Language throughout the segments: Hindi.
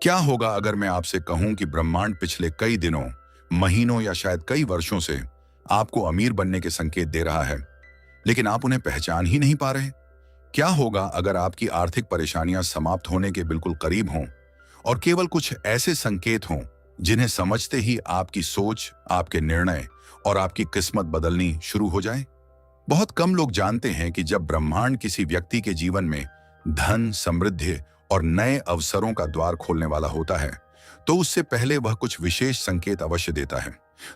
क्या होगा अगर मैं आपसे कहूं कि ब्रह्मांड पिछले कई दिनों, महीनों या शायद कई वर्षों से आपको अमीर बनने के संकेत दे रहा है, लेकिन आप उन्हें पहचान ही नहीं पा रहे? क्या होगा अगर आपकी आर्थिक परेशानियां समाप्त होने के बिल्कुल करीब हों और केवल कुछ ऐसे संकेत हों जिन्हें समझते ही आपकी सोच, आपके निर्णय और आपकी किस्मत बदलनी शुरू हो जाए? बहुत कम लोग जानते हैं कि जब ब्रह्मांड किसी व्यक्ति के जीवन में धन, समृद्धि और नए अवसरों का द्वार खोलने वाला होता है, तो उससे पहले वह कुछ विशेष संकेत अवश्य देता है।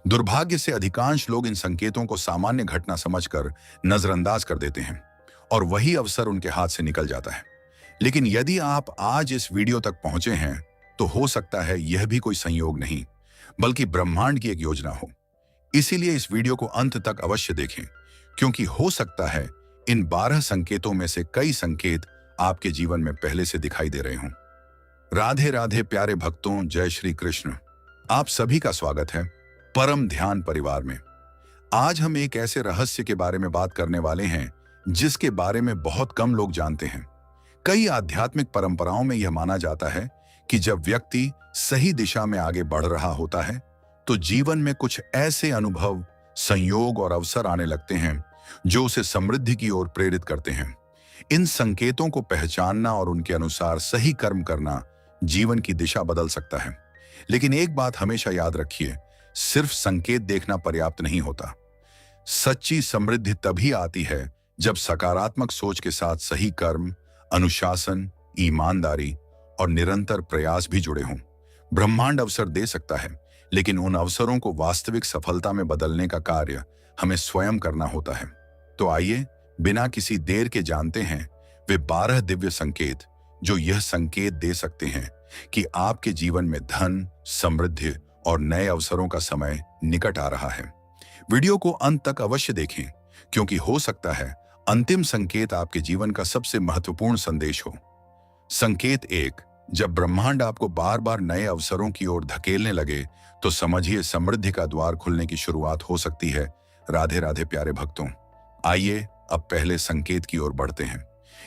दुर्भाग्य से अधिकांश लोग इन संकेतों को सामान्य घटना समझकर नजरअंदाज कर देते हैं और वही अवसर उनके हाथ से निकल जाता है। लेकिन यदि आप आज इस वीडियो तक पहुंचे हैं, तो हो सकता है यह भी कोई संयोग नहीं, बल्कि ब्रह्मांड की एक योजना हो। इसीलिए इस वीडियो को अंत तक अवश्य देखें, क्योंकि हो सकता है इन 12 संकेतों में से कई संकेत आपके जीवन में पहले से दिखाई दे रहे हों। राधे राधे प्यारे भक्तों, जय श्री कृष्ण। आप सभी का स्वागत है परम ध्यान परिवार में। आज हम एक ऐसे रहस्य के बारे में बात करने वाले हैं जिसके बारे में बहुत कम लोग जानते हैं। कई आध्यात्मिक परंपराओं में यह माना जाता है कि जब व्यक्ति सही दिशा में आगे बढ़ रहा होता है, तो जीवन में कुछ ऐसे अनुभव, संयोग और अवसर आने लगते हैं जो उसे समृद्धि की ओर प्रेरित करते हैं। इन संकेतों को पहचानना और उनके अनुसार सही कर्म करना जीवन की दिशा बदल सकता है। लेकिन एक बात हमेशा याद रखिए, सिर्फ संकेत देखना पर्याप्त नहीं होता। सच्ची समृद्धि तभी आती है जब सकारात्मक सोच के साथ सही कर्म, अनुशासन, ईमानदारी और निरंतर प्रयास भी जुड़े हों। ब्रह्मांड अवसर दे सकता है, लेकिन उन अवसरों को वास्तविक सफलता में बदलने का कार्य हमें स्वयं करना होता है। तो आइए बिना किसी देर के जानते हैं वे 12 दिव्य संकेत जो यह संकेत दे सकते हैं कि आपके जीवन में धन, समृद्धि और नए अवसरों का समय निकट आ रहा है। वीडियो को अंत तक अवश्य देखें, क्योंकि हो सकता है अंतिम संकेत आपके जीवन का सबसे महत्वपूर्ण संदेश हो। संकेत 1, जब ब्रह्मांड आपको बार बार नए अवसरों की ओर धकेलने लगे, तो समझिए समृद्धि का द्वार खुलने की शुरुआत हो सकती है। राधे राधे प्यारे भक्तों, आइए अब पहले संकेत की ओर बढ़ते हैं।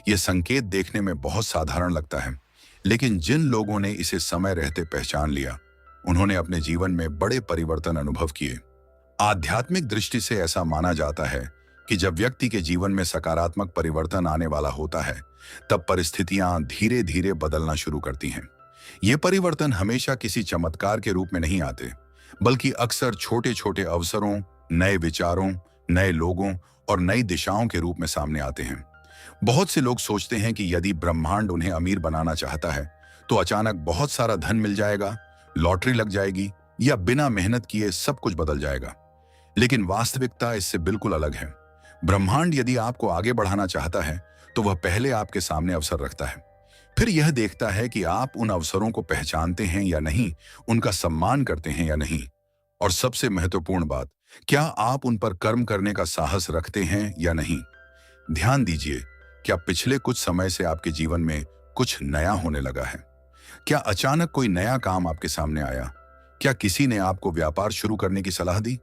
यह संकेत देखने में बहुत साधारण लगता है, लेकिन जिन लोगों ने इसे समय रहते पहचान लिया, उन्होंने अपने जीवन में बड़े परिवर्तन अनुभव किए। आध्यात्मिक दृष्टि से ऐसा माना जाता है कि जब व्यक्ति के जीवन में सकारात्मक परिवर्तन आने वाला होता है, तब परिस्थितियां धीरे धीरे बदलना शुरू करती हैं। ये परिवर्तन हमेशा किसी चमत्कार के रूप में नहीं आते, बल्कि अक्सर छोटे छोटे अवसरों, नए विचारों, नए लोगों और नई दिशाओं के रूप में सामने आते हैं। बहुत से लोग सोचते हैं कि यदि ब्रह्मांड उन्हें अमीर बनाना चाहता है, तो अचानक बहुत सारा धन मिल जाएगा, लॉटरी लग जाएगी या बिना मेहनत किए सब कुछ बदल जाएगा। लेकिन वास्तविकता इससे बिल्कुल अलग है। ब्रह्मांड यदि आपको आगे बढ़ाना चाहता है, तो वह पहले आपके सामने अवसर रखता है। फिर यह देखता है कि आप उन अवसरों को पहचानते हैं या नहीं, उनका सम्मान करते हैं या नहीं, और सबसे महत्वपूर्ण बात, क्या आप उन पर कर्म करने का साहस रखते हैं या नहीं। ध्यान दीजिए, क्या पिछले कुछ समय से आपके जीवन में कुछ नया होने लगा है? क्या अचानक कोई नया काम आपके सामने आया? क्या किसी ने आपको व्यापार शुरू करने की सलाह दी?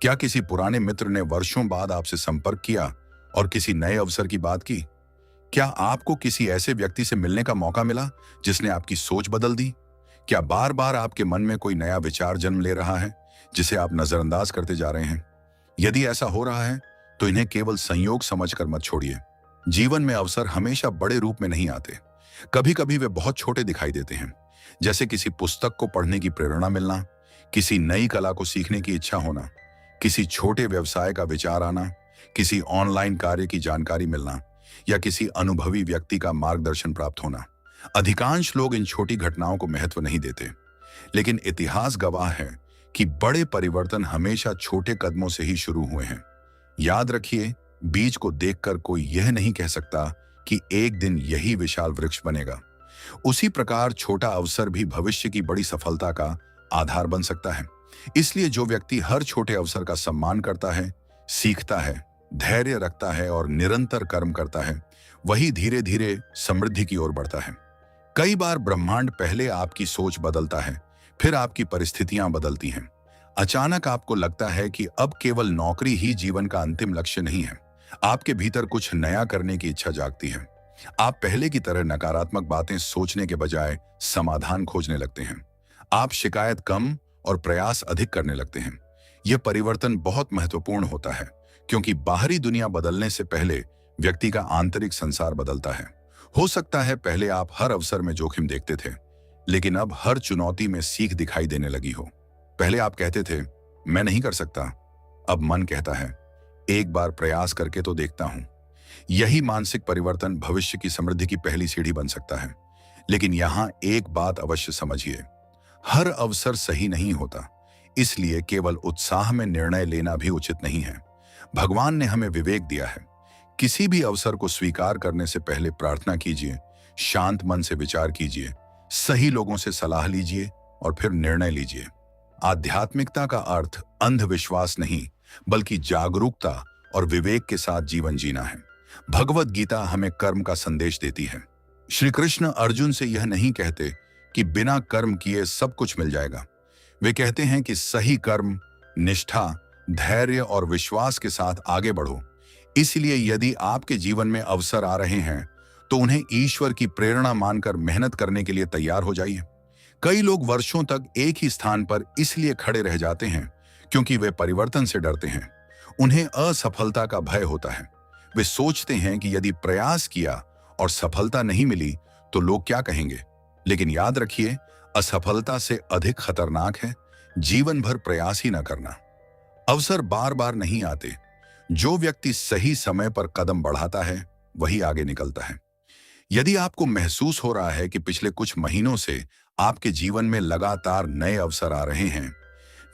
क्या किसी पुराने मित्र ने वर्षों बाद आपसे संपर्क किया और किसी नए अवसर की बात की? क्या आपको किसी ऐसे व्यक्ति से मिलने का मौका मिला जिसने आपकी सोच बदल दी? क्या बार बार आपके मन में कोई नया विचार जन्म ले रहा है जिसे आप नजरअंदाज करते जा रहे हैं? यदि ऐसा हो रहा है, तो इन्हें केवल संयोग समझकर मत छोड़िए। जीवन में अवसर हमेशा बड़े रूप में नहीं आते। कभी कभी वे बहुत छोटे दिखाई देते हैं, जैसे किसी पुस्तक को पढ़ने की प्रेरणा मिलना, किसी नई कला को सीखने की इच्छा होना, किसी छोटे व्यवसाय का विचार आना, किसी ऑनलाइन कार्य की जानकारी मिलना या किसी अनुभवी व्यक्ति का मार्गदर्शन प्राप्त होना। अधिकांश लोग इन छोटी घटनाओं को महत्व नहीं देते, लेकिन इतिहास गवाह है कि बड़े परिवर्तन हमेशा छोटे कदमों से ही शुरू हुए हैं। याद रखिए, बीज को देखकर कोई यह नहीं कह सकता कि एक दिन यही विशाल वृक्ष बनेगा। उसी प्रकार छोटा अवसर भी भविष्य की बड़ी सफलता का आधार बन सकता है। इसलिए जो व्यक्ति हर छोटे अवसर का सम्मान करता है, सीखता है, धैर्य रखता है और निरंतर कर्म करता है, वही धीरे धीरे समृद्धि की ओर बढ़ता है। कई बार ब्रह्मांड पहले आपकी सोच बदलता है, फिर आपकी परिस्थितियां बदलती हैं। अचानक आपको लगता है कि अब केवल नौकरी ही जीवन का अंतिम लक्ष्य नहीं है। आपके भीतर कुछ नया करने की इच्छा जागती है। आप पहले की तरह नकारात्मक बातें सोचने के बजाय समाधान खोजने लगते हैं। आप शिकायत कम और प्रयास अधिक करने लगते हैं। यह परिवर्तन बहुत महत्वपूर्ण होता है, क्योंकि बाहरी दुनिया बदलने से पहले व्यक्ति का आंतरिक संसार बदलता है। हो सकता है पहले आप हर अवसर में जोखिम देखते थे, लेकिन अब हर चुनौती में सीख दिखाई देने लगी हो। पहले आप कहते थे, मैं नहीं कर सकता। अब मन कहता है, एक बार प्रयास करके तो देखता हूं। यही मानसिक परिवर्तन भविष्य की समृद्धि की पहली सीढ़ी बन सकता है। लेकिन यहां एक बात अवश्य समझिए, हर अवसर सही नहीं होता, इसलिए केवल उत्साह में निर्णय लेना भी उचित नहीं है। भगवान ने हमें विवेक दिया है। किसी भी अवसर को स्वीकार करने से पहले प्रार्थना कीजिए, शांत मन से विचार कीजिए, सही लोगों से सलाह लीजिए और फिर निर्णय लीजिए। आध्यात्मिकता का अर्थ अंधविश्वास नहीं, बल्कि जागरूकता और विवेक के साथ जीवन जीना है। भगवत गीता हमें कर्म का संदेश देती है। श्री कृष्ण अर्जुन से यह नहीं कहते कि बिना कर्म किए सब कुछ मिल जाएगा। वे कहते हैं कि सही कर्म, निष्ठा, धैर्य और विश्वास के साथ आगे बढ़ो। इसलिए यदि आपके जीवन में अवसर आ रहे हैं, तो उन्हें ईश्वर की प्रेरणा मानकर मेहनत करने के लिए तैयार हो जाइए। कई लोग वर्षों तक एक ही स्थान पर इसलिए खड़े रह जाते हैं क्योंकि वे परिवर्तन से डरते हैं। उन्हें असफलता का भय होता है। वे सोचते हैं कि यदि प्रयास किया और सफलता नहीं मिली तो लोग क्या कहेंगे। लेकिन याद रखिए, असफलता से अधिक खतरनाक है जीवन भर प्रयास ही न करना। अवसर बार बार नहीं आते। जो व्यक्ति सही समय पर कदम बढ़ाता है वही आगे निकलता है। यदि आपको महसूस हो रहा है कि पिछले कुछ महीनों से आपके जीवन में लगातार नए अवसर आ रहे हैं,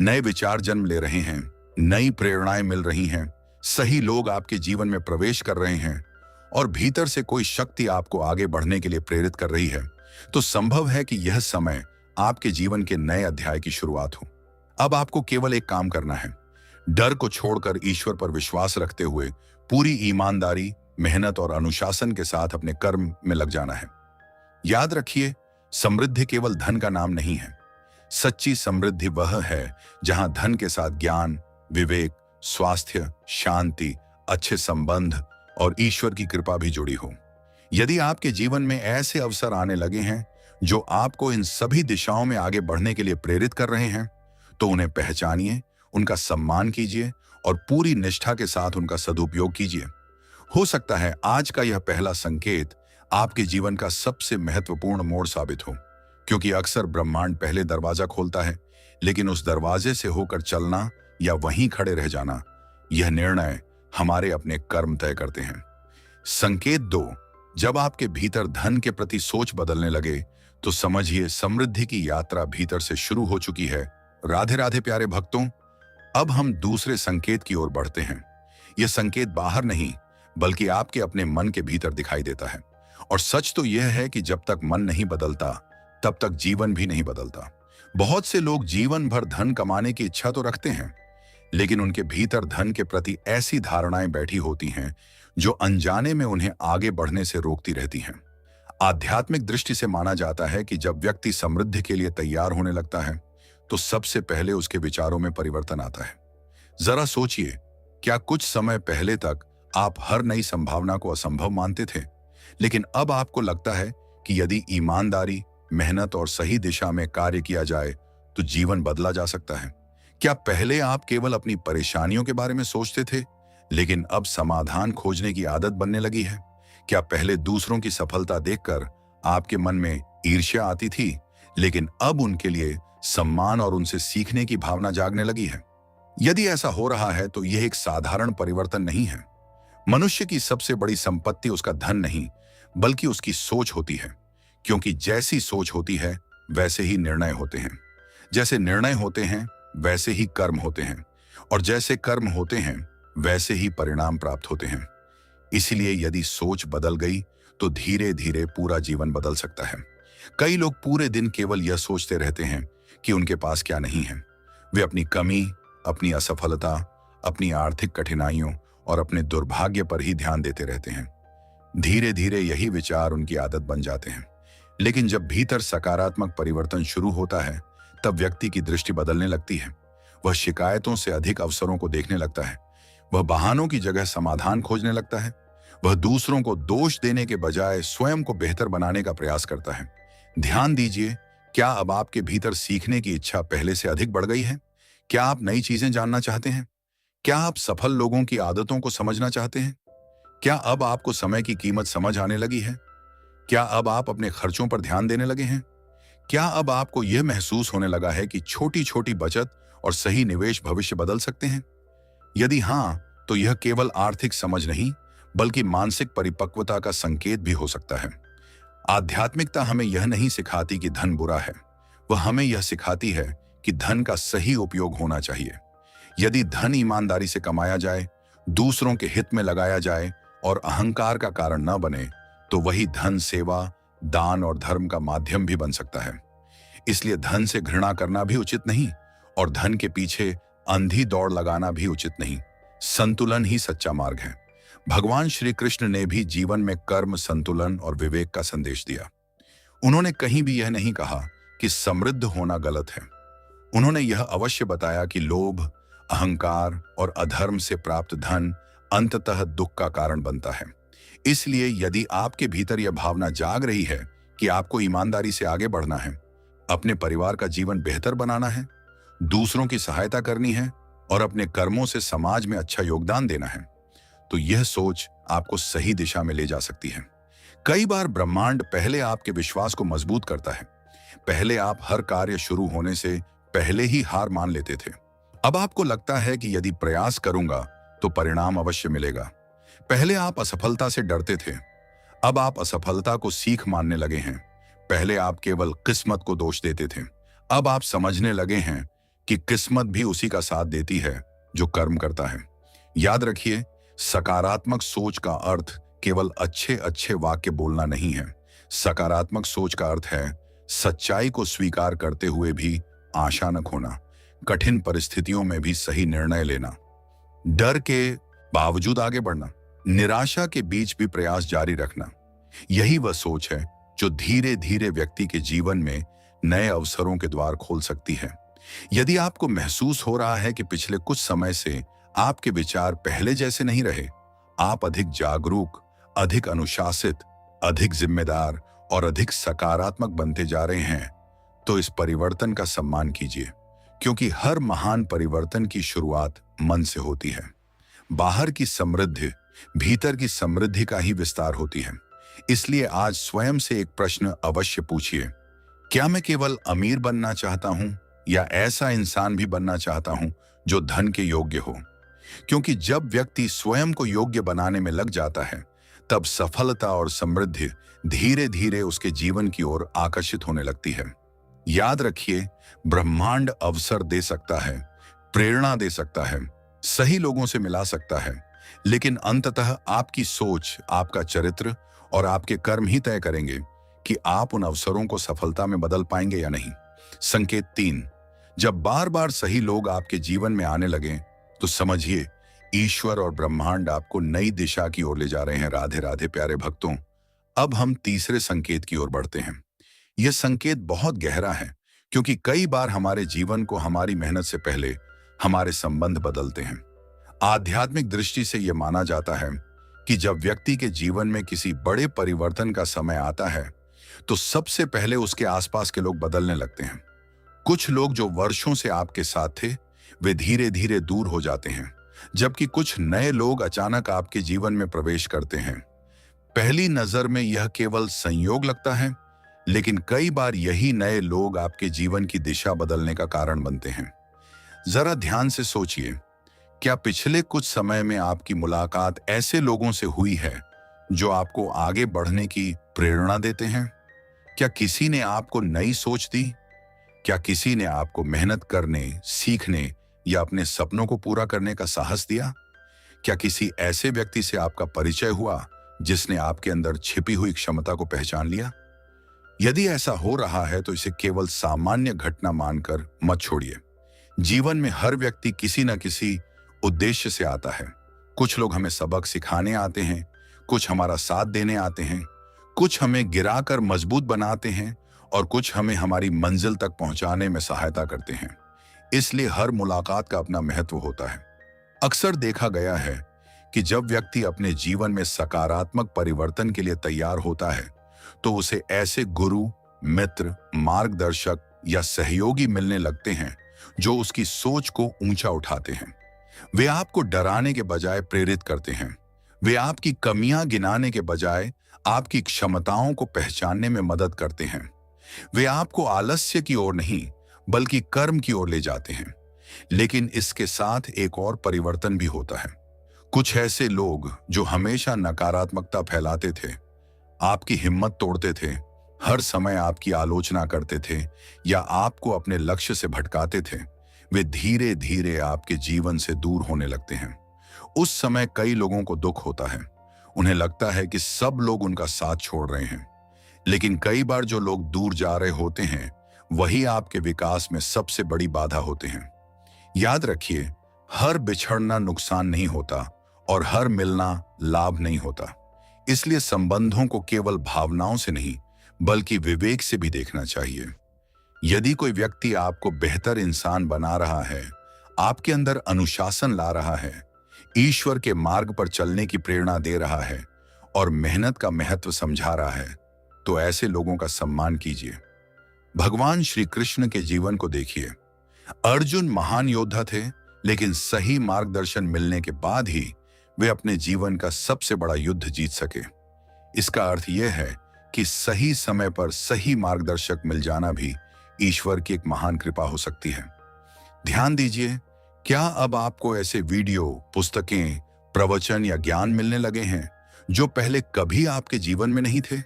नए विचार जन्म ले रहे हैं, नई प्रेरणाएं मिल रही हैं, सही लोग आपके जीवन में प्रवेश कर रहे हैं और भीतर से कोई शक्ति आपको आगे बढ़ने के लिए प्रेरित कर रही है, तो संभव है कि यह समय आपके जीवन के नए अध्याय की शुरुआत हो। अब आपको केवल एक काम करना है, डर को छोड़कर ईश्वर पर विश्वास रखते हुए पूरी ईमानदारी, मेहनत और अनुशासन के साथ अपने कर्म में लग जाना है। याद रखिए, समृद्धि केवल धन का नाम नहीं है। सच्ची समृद्धि वह है जहां धन के साथ ज्ञान, विवेक, स्वास्थ्य, शांति, अच्छे संबंध और ईश्वर की कृपा भी जुड़ी हो। यदि आपके जीवन में ऐसे अवसर आने लगे हैं जो आपको इन सभी दिशाओं में आगे बढ़ने के लिए प्रेरित कर रहे हैं, तो उन्हें पहचानिए, उनका सम्मान कीजिए और पूरी निष्ठा के साथ उनका सदुपयोग कीजिए। हो सकता है आज का यह पहला संकेत आपके जीवन का सबसे महत्वपूर्ण मोड़ साबित हो, क्योंकि अक्सर ब्रह्मांड पहले दरवाजा खोलता है, लेकिन उस दरवाजे से होकर चलना या वहीं खड़े रह जाना, यह निर्णय हमारे अपने कर्म तय करते हैं। संकेत 2, जब आपके भीतर धन के प्रति सोच बदलने लगे, तो समझिए समृद्धि की यात्रा भीतर से शुरू हो चुकी है। राधे राधे प्यारे भक्तों, अब हम दूसरे संकेत की ओर बढ़ते हैं। यह संकेत बाहर नहीं, बल्कि आपके अपने मन के भीतर दिखाई देता है। और सच तो यह है कि जब तक मन नहीं बदलता, तब तक जीवन भी नहीं बदलता। बहुत से लोग जीवन भर धन कमाने की इच्छा तो रखते हैं, लेकिन उनके भीतर धन के प्रति ऐसी धारणाएं बैठी होती हैं जो अनजाने में उन्हें आगे बढ़ने से रोकती रहती हैं। आध्यात्मिक दृष्टि से माना जाता है कि जब व्यक्ति समृद्धि के लिए तैयार होने लगता है, तो सबसे पहले उसके विचारों में परिवर्तन आता है। जरा सोचिए, क्या कुछ समय पहले तक आप हर नई संभावना को असंभव मानते थे, लेकिन अब आपको लगता है कि यदि ईमानदारी, मेहनत और सही दिशा में कार्य किया जाए तो जीवन बदला जा सकता है? क्या पहले आप केवल अपनी परेशानियों के बारे में सोचते थे, लेकिन अब समाधान खोजने की आदत बनने लगी है? क्या पहले दूसरों की सफलता देखकर आपके मन में ईर्ष्या आती थी, लेकिन अब उनके लिए सम्मान और उनसे सीखने की भावना जागने लगी है? यदि ऐसा हो रहा है तो यह एक साधारण परिवर्तन नहीं है। मनुष्य की सबसे बड़ी संपत्ति उसका धन नहीं, बल्कि उसकी सोच होती है, क्योंकि जैसी सोच होती है वैसे ही निर्णय होते हैं। जैसे निर्णय होते हैं वैसे ही कर्म होते हैं, और जैसे कर्म होते हैं वैसे ही परिणाम प्राप्त होते हैं। इसलिए यदि सोच बदल गई तो धीरे धीरे पूरा जीवन बदल सकता है। कई लोग पूरे दिन केवल यह सोचते रहते हैं कि उनके पास क्या नहीं है। वे अपनी कमी, अपनी असफलता, अपनी आर्थिक कठिनाइयों और अपने दुर्भाग्य पर ही ध्यान देते रहते हैं। धीरे धीरे यही विचार उनकी आदत बन जाते हैं। लेकिन जब भीतर सकारात्मक परिवर्तन शुरू होता है, तब व्यक्ति की दृष्टि बदलने लगती है। वह शिकायतों से अधिक अवसरों को देखने लगता है। वह बहानों की जगह समाधान खोजने लगता है। वह दूसरों को दोष देने के बजाय स्वयं को बेहतर बनाने का प्रयास करता है। ध्यान दीजिए, क्या अब आपके भीतर सीखने की इच्छा पहले से अधिक बढ़ गई है? क्या आप नई चीजें जानना चाहते हैं? क्या आप सफल लोगों की आदतों को समझना चाहते हैं? क्या अब आपको समय की कीमत समझ आने लगी है? क्या अब आप अपने खर्चों पर ध्यान देने लगे हैं? क्या अब आपको यह महसूस होने लगा है कि छोटी छोटी बचत और सही निवेश भविष्य बदल सकते हैं? यदि हाँ, तो यह केवल आर्थिक समझ नहीं, बल्कि मानसिक परिपक्वता का संकेत भी हो सकता है। आध्यात्मिकता हमें यह नहीं सिखाती कि धन बुरा है, वह हमें यह सिखाती है कि धन का सही उपयोग होना चाहिए। यदि धन ईमानदारी से कमाया जाए, दूसरों के हित में लगाया जाए और अहंकार का कारण न बने, तो वही धन सेवा, दान और धर्म का माध्यम भी बन सकता है। इसलिए धन से घृणा करना भी उचित नहीं और धन के पीछे अंधी दौड़ लगाना भी उचित नहीं। संतुलन ही सच्चा मार्ग है। भगवान श्री कृष्ण ने भी जीवन में कर्म, संतुलन और विवेक का संदेश दिया। उन्होंने कहीं भी यह नहीं कहा कि समृद्ध होना गलत है। उन्होंने यह अवश्य बताया कि लोभ, अहंकार और अधर्म से प्राप्त धन अंततः दुख का कारण बनता है। इसलिए यदि आपके भीतर यह भावना जाग रही है कि आपको ईमानदारी से आगे बढ़ना है, अपने परिवार का जीवन बेहतर बनाना है, दूसरों की सहायता करनी है और अपने कर्मों से समाज में अच्छा योगदान देना है, तो यह सोच आपको सही दिशा में ले जा सकती है। कई बार ब्रह्मांड पहले आपके विश्वास को मजबूत करता है। पहले आप हर कार्य शुरू होने से पहले ही हार मान लेते थे। अब आपको लगता है कि यदि प्रयास करूंगा तो परिणाम अवश्य मिलेगा। पहले आप असफलता से डरते थे, अब आप असफलता को सीख मानने लगे हैं। पहले आप केवल किस्मत को दोष देते थे, अब आप समझने लगे हैं कि किस्मत भी उसी का साथ देती है जो कर्म करता है। याद रखिए, सकारात्मक सोच का अर्थ केवल अच्छे अच्छे वाक्य बोलना नहीं है। सकारात्मक सोच का अर्थ है सच्चाई को स्वीकार करते हुए भी आशा न खोना, कठिन परिस्थितियों में भी सही निर्णय लेना, डर के बावजूद आगे बढ़ना, निराशा के बीच भी प्रयास जारी रखना। यही वह सोच है जो धीरे धीरे व्यक्ति के जीवन में नए अवसरों के द्वार खोल सकती है। यदि आपको महसूस हो रहा है कि पिछले कुछ समय से आपके विचार पहले जैसे नहीं रहे, आप अधिक जागरूक, अधिक अनुशासित, अधिक जिम्मेदार और अधिक सकारात्मक बनते जा रहे हैं, तो इस परिवर्तन का सम्मान कीजिए, क्योंकि हर महान परिवर्तन की शुरुआत मन से होती है। बाहर की समृद्धि भीतर की समृद्धि का ही विस्तार होती है। इसलिए आज स्वयं से एक प्रश्न अवश्य पूछिए, क्या मैं केवल अमीर बनना चाहता हूं या ऐसा इंसान भी बनना चाहता हूं जो धन के योग्य हो? क्योंकि जब व्यक्ति स्वयं को योग्य बनाने में लग जाता है, तब सफलता और समृद्धि धीरे धीरे उसके जीवन की ओर आकर्षित होने लगती है। याद रखिए, ब्रह्मांड अवसर दे सकता है, प्रेरणा दे सकता है, सही लोगों से मिला सकता है, लेकिन अंततः आपकी सोच, आपका चरित्र और आपके कर्म ही तय करेंगे कि आप उन अवसरों को सफलता में बदल पाएंगे या नहीं। संकेत 3, जब बार बार सही लोग आपके जीवन में आने लगे तो समझिए ईश्वर और ब्रह्मांड आपको नई दिशा की ओर ले जा रहे हैं। राधे राधे प्यारे भक्तों। अब हम तीसरे संकेत की ओर बढ़ते हैं। यह संकेत बहुत गहरा है, क्योंकि कई बार हमारे जीवन को हमारी मेहनत से पहले हमारे संबंध बदलते हैं। आध्यात्मिक दृष्टि से यह माना जाता है कि जब व्यक्ति के जीवन में किसी बड़े परिवर्तन का समय आता है, तो सबसे पहले उसके आसपास के लोग बदलने लगते हैं। कुछ लोग जो वर्षों से आपके साथ थे, वे धीरे धीरे दूर हो जाते हैं, जबकि कुछ नए लोग अचानक आपके जीवन में प्रवेश करते हैं। पहली नजर में यह केवल संयोग लगता है, लेकिन कई बार यही नए लोग आपके जीवन की दिशा बदलने का कारण बनते हैं। जरा ध्यान से सोचिए, क्या पिछले कुछ समय में आपकी मुलाकात ऐसे लोगों से हुई है जो आपको आगे बढ़ने की प्रेरणा देते हैं? क्या किसी ने आपको नई सोच दी? क्या किसी ने आपको मेहनत करने, सीखने या अपने सपनों को पूरा करने का साहस दिया? क्या किसी ऐसे व्यक्ति से आपका परिचय हुआ जिसने आपके अंदर छिपी हुई क्षमता को पहचान लिया? यदि ऐसा हो रहा है तो इसे केवल सामान्य घटना मानकर मत छोड़िए। जीवन में हर व्यक्ति किसी न किसी उद्देश्य से आता है। कुछ लोग हमें सबक सिखाने आते हैं, कुछ हमारा साथ देने आते हैं, कुछ हमें गिराकर मजबूत बनाते हैं और कुछ हमें हमारी मंजिल तक पहुंचाने में सहायता करते हैं। इसलिए हर मुलाकात का अपना महत्व होता है। अक्सर देखा गया है कि जब व्यक्ति अपने जीवन में सकारात्मक परिवर्तन के लिए तैयार होता है तो उसे ऐसे गुरु, मित्र, मार्गदर्शक या सहयोगी मिलने लगते हैं जो उसकी सोच को ऊंचा उठाते हैं। वे आपको डराने के बजाय प्रेरित करते हैं। वे आपकी कमियां गिनाने के बजाय आपकी क्षमताओं को पहचानने में मदद करते हैं। वे आपको आलस्य की ओर नहीं बल्कि कर्म की ओर ले जाते हैं। लेकिन इसके साथ एक और परिवर्तन भी होता है। कुछ ऐसे लोग जो हमेशा नकारात्मकता फैलाते थे, आपकी हिम्मत तोड़ते थे, हर समय आपकी आलोचना करते थे या आपको अपने लक्ष्य से भटकाते थे, वे धीरे धीरे आपके जीवन से दूर होने लगते हैं। उस समय कई लोगों को दुख होता है। उन्हें लगता है कि सब लोग उनका साथ छोड़ रहे हैं। लेकिन कई बार जो लोग दूर जा रहे होते हैं वही आपके विकास में सबसे बड़ी बाधा होते हैं। याद रखिए, हर बिछड़ना नुकसान नहीं होता और हर मिलना लाभ नहीं होता। इसलिए संबंधों को केवल भावनाओं से नहीं बल्कि विवेक से भी देखना चाहिए। यदि कोई व्यक्ति आपको बेहतर इंसान बना रहा है, आपके अंदर अनुशासन ला रहा है, ईश्वर के मार्ग पर चलने की प्रेरणा दे रहा है और मेहनत का महत्व समझा रहा है, तो ऐसे लोगों का सम्मान कीजिए। भगवान श्री कृष्ण के जीवन को देखिए। अर्जुन महान योद्धा थे, लेकिन सही मार्गदर्शन मिलने के बाद ही वे अपने जीवन का सबसे बड़ा युद्ध जीत सके। इसका अर्थ यह है कि सही समय पर सही मार्गदर्शक मिल जाना भी ईश्वर की एक महान कृपा हो सकती है। ध्यान दीजिए, क्या अब आपको ऐसे वीडियो, पुस्तकें, प्रवचन या ज्ञान मिलने लगे हैं जो पहले कभी आपके जीवन में नहीं थे?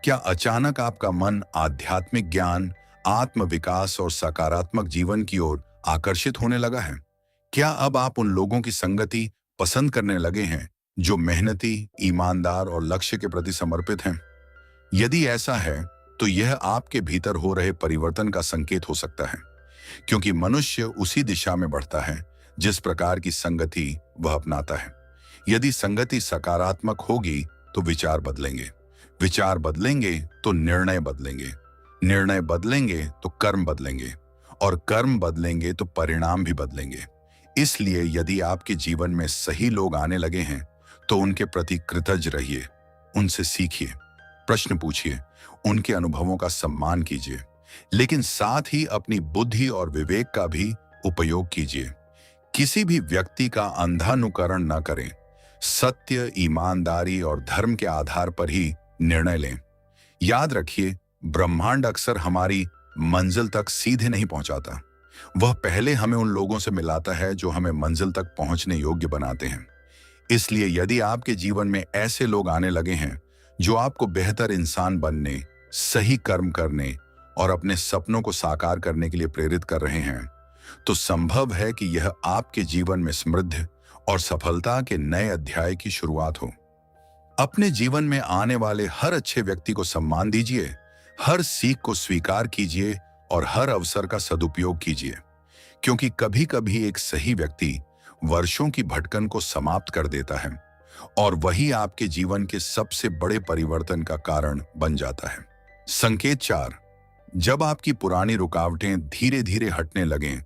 क्या अचानक आपका मन आध्यात्मिक ज्ञान, आत्मविकास और सकारात्मक जीवन की ओर आकर्षित होने लगा है? क्या अब आप उन लोगों की संगति पसंद करने लगे हैं जो मेहनती, ईमानदार और लक्ष्य के प्रति समर्पित हैं? यदि ऐसा है तो यह आपके भीतर हो रहे परिवर्तन का संकेत हो सकता है, क्योंकि मनुष्य उसी दिशा में बढ़ता है जिस प्रकार की संगति वह अपनाता है। यदि संगति सकारात्मक होगी तो विचार बदलेंगे, विचार बदलेंगे तो निर्णय बदलेंगे, निर्णय बदलेंगे तो कर्म बदलेंगे और कर्म बदलेंगे तो परिणाम भी बदलेंगे। इसलिए यदि आपके जीवन में सही लोग आने लगे हैं तो उनके प्रति कृतज्ञ रहिए, उनसे सीखिए, प्रश्न पूछिए, उनके अनुभवों का सम्मान कीजिए, लेकिन साथ ही अपनी बुद्धि और विवेक का भी उपयोग कीजिए। किसी भी व्यक्ति का अंधानुकरण न करें। सत्य, ईमानदारी और धर्म के आधार पर ही निर्णय लें। याद रखिए, ब्रह्मांड अक्सर हमारी मंजिल तक सीधे नहीं पहुंचाता। वह पहले हमें उन लोगों से मिलाता है जो हमें मंजिल तक पहुंचने योग्य बनाते हैं। इसलिए यदि आपके जीवन में ऐसे लोग आने लगे हैं जो आपको बेहतर इंसान बनने, सही कर्म करने और अपने सपनों को साकार करने के लिए प्रेरित कर रहे हैं, तो संभव है कि यह आपके जीवन में समृद्धि और सफलता के नए अध्याय की शुरुआत हो। अपने जीवन में आने वाले हर अच्छे व्यक्ति को सम्मान दीजिए, हर सीख को स्वीकार कीजिए और हर अवसर का सदुपयोग कीजिए, क्योंकि कभी कभी एक सही व्यक्ति वर्षों की भटकन को समाप्त कर देता है और वही आपके जीवन के सबसे बड़े परिवर्तन का कारण बन जाता है। संकेत 4, जब आपकी पुरानी रुकावटें धीरे धीरे हटने लगें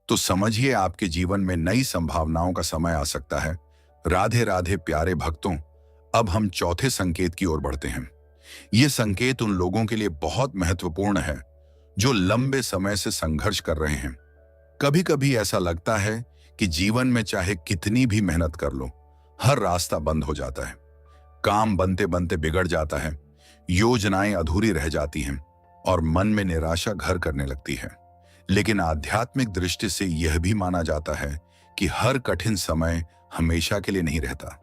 तो समझिए आपके जीवन में नई संभावनाओं का समय आ सकता है। राधे राधे प्यारे भक्तों, अब हम चौथे संकेत की ओर बढ़ते हैं। ये संकेत उन लोगों के लिए बहुत महत्वपूर्ण है जो लंबे समय से संघर्ष कर रहे हैं। कभी कभी ऐसा लगता है कि जीवन में चाहे कितनी भी मेहनत कर लो, हर रास्ता बंद हो जाता है, काम बनते बनते बिगड़ जाता है, योजनाएं अधूरी रह जाती हैं और मन में निराशा घर करने लगती है। लेकिन आध्यात्मिक दृष्टि से यह भी माना जाता है कि हर कठिन समय हमेशा के लिए नहीं रहता।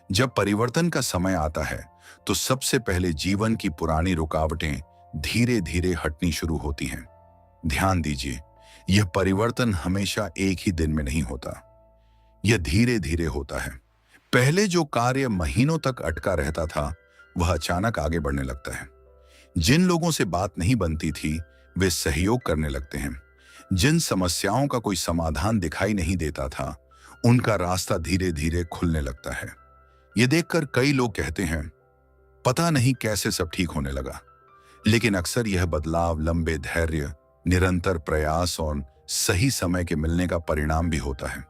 जब परिवर्तन का समय आता है तो सबसे पहले जीवन की पुरानी रुकावटें धीरे धीरे हटनी शुरू होती हैं। ध्यान दीजिए, यह परिवर्तन हमेशा एक ही दिन में नहीं होता, यह धीरे धीरे होता है। पहले जो कार्य महीनों तक अटका रहता था वह अचानक आगे बढ़ने लगता है। जिन लोगों से बात नहीं बनती थी वे सहयोग करने लगते हैं। जिन समस्याओं का कोई समाधान दिखाई नहीं देता था उनका रास्ता धीरे धीरे खुलने लगता है। ये देखकर कई लोग कहते हैं, पता नहीं कैसे सब ठीक होने लगा। लेकिन अक्सर यह बदलाव लंबे धैर्य, निरंतर प्रयास और सही समय के मिलने का परिणाम भी होता है।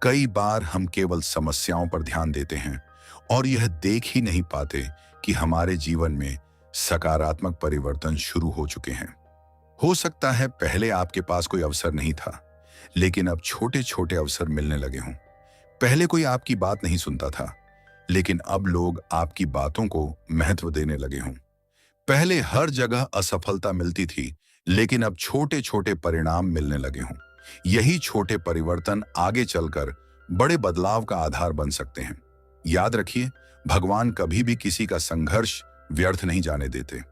कई बार हम केवल समस्याओं पर ध्यान देते हैं और यह देख ही नहीं पाते कि हमारे जीवन में सकारात्मक परिवर्तन शुरू हो चुके हैं। हो सकता है पहले आपके पास कोई अवसर नहीं था, लेकिन अब छोटे छोटे अवसर मिलने लगे हों। पहले कोई आपकी बात नहीं सुनता था, लेकिन अब लोग आपकी बातों को महत्व देने लगे हों। पहले हर जगह असफलता मिलती थी, लेकिन अब छोटे छोटे परिणाम मिलने लगे हों। यही छोटे परिवर्तन आगे चलकर बड़े बदलाव का आधार बन सकते हैं। याद रखिए, भगवान कभी भी किसी का संघर्ष व्यर्थ नहीं जाने देते।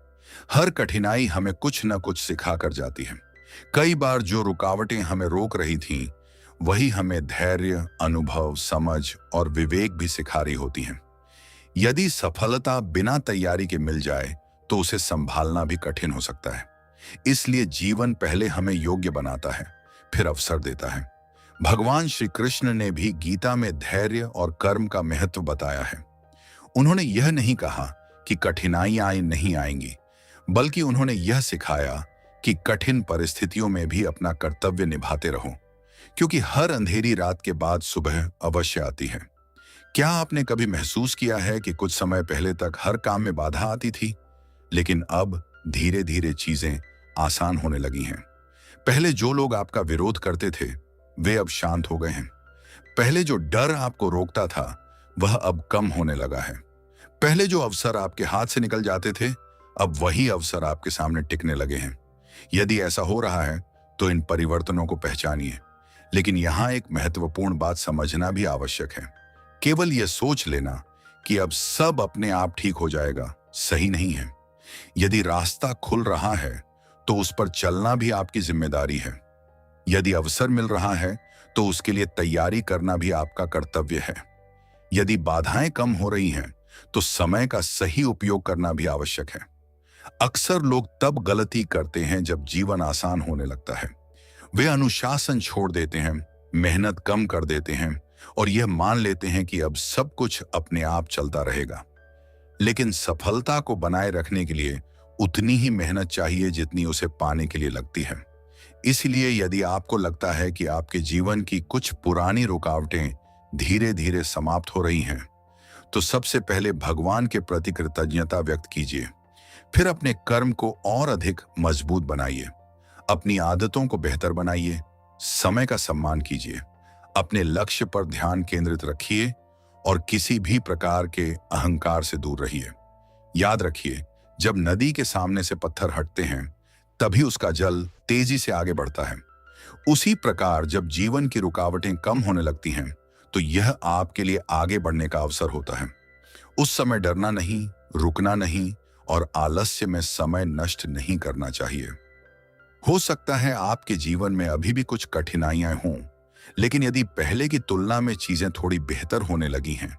हर कठिनाई हमें कुछ न कुछ सिखा कर जाती है। कई बार जो रुकावटें हमें रोक रही थीं, वही हमें धैर्य, अनुभव, समझ और विवेक भी सिखा रही होती हैं। यदि सफलता बिना तैयारी के मिल जाए, तो उसे संभालना भी कठिन हो सकता है। इसलिए जीवन पहले हमें योग्य बनाता है, फिर अवसर देता है। भगवान श्री कृष्ण ने भी गीता में धैर्य और कर्म का महत्व बताया है। उन्होंने यह नहीं कहा कि कठिनाइयां नहीं आएंगी, बल्कि उन्होंने यह सिखाया कि कठिन परिस्थितियों में भी अपना कर्तव्य निभाते रहो, क्योंकि हर अंधेरी रात के बाद सुबह अवश्य आती है। क्या आपने कभी महसूस किया है कि कुछ समय पहले तक हर काम में बाधा आती थी, लेकिन अब धीरे धीरे चीजें आसान होने लगी हैं? पहले जो लोग आपका विरोध करते थे, वे अब शांत हो गए हैं। पहले जो डर आपको रोकता था, वह अब कम होने लगा है। पहले जो अवसर आपके हाथ से निकल जाते थे, अब वही अवसर आपके सामने टिकने लगे हैं। यदि ऐसा हो रहा है, तो इन परिवर्तनों को पहचानिए। लेकिन यहाँ एक महत्वपूर्ण बात समझना भी आवश्यक है। केवल यह सोच लेना कि अब सब अपने आप ठीक हो जाएगा, सही नहीं है। यदि रास्ता खुल रहा है, तो उस पर चलना भी आपकी जिम्मेदारी है। यदि अवसर मिल रहा है, तो उसके लिए तैयारी करना भी आपका कर्तव्य है। यदि बाधाएं कम हो रही हैं, तो समय का सही उपयोग करना भी आवश्यक है। अक्सर लोग तब गलती करते हैं जब जीवन आसान होने लगता है। वे अनुशासन छोड़ देते हैं, मेहनत कम कर देते हैं और यह मान लेते हैं कि अब सब कुछ अपने आप चलता रहेगा। लेकिन सफलता को बनाए रखने के लिए उतनी ही मेहनत चाहिए जितनी उसे पाने के लिए लगती है। इसलिए यदि आपको लगता है कि आपके जीवन की कुछ पुरानी रुकावटें धीरे धीरे समाप्त हो रही हैं, तो सबसे पहले भगवान के प्रति कृतज्ञता व्यक्त कीजिए। फिर अपने कर्म को और अधिक मजबूत बनाइए, अपनी आदतों को बेहतर बनाइए, समय का सम्मान कीजिए, अपने लक्ष्य पर ध्यान केंद्रित रखिए और किसी भी प्रकार के अहंकार से दूर रहिए। याद रखिए, जब नदी के सामने से पत्थर हटते हैं, तभी उसका जल तेजी से आगे बढ़ता है। उसी प्रकार जब जीवन की रुकावटें कम होने लगती हैं, तो यह आपके लिए आगे बढ़ने का अवसर होता है। उस समय डरना नहीं, रुकना नहीं और आलस्य में समय नष्ट नहीं करना चाहिए। हो सकता है आपके जीवन में अभी भी कुछ कठिनाइयां हों, लेकिन यदि पहले की तुलना में चीजें थोड़ी बेहतर होने लगी हैं,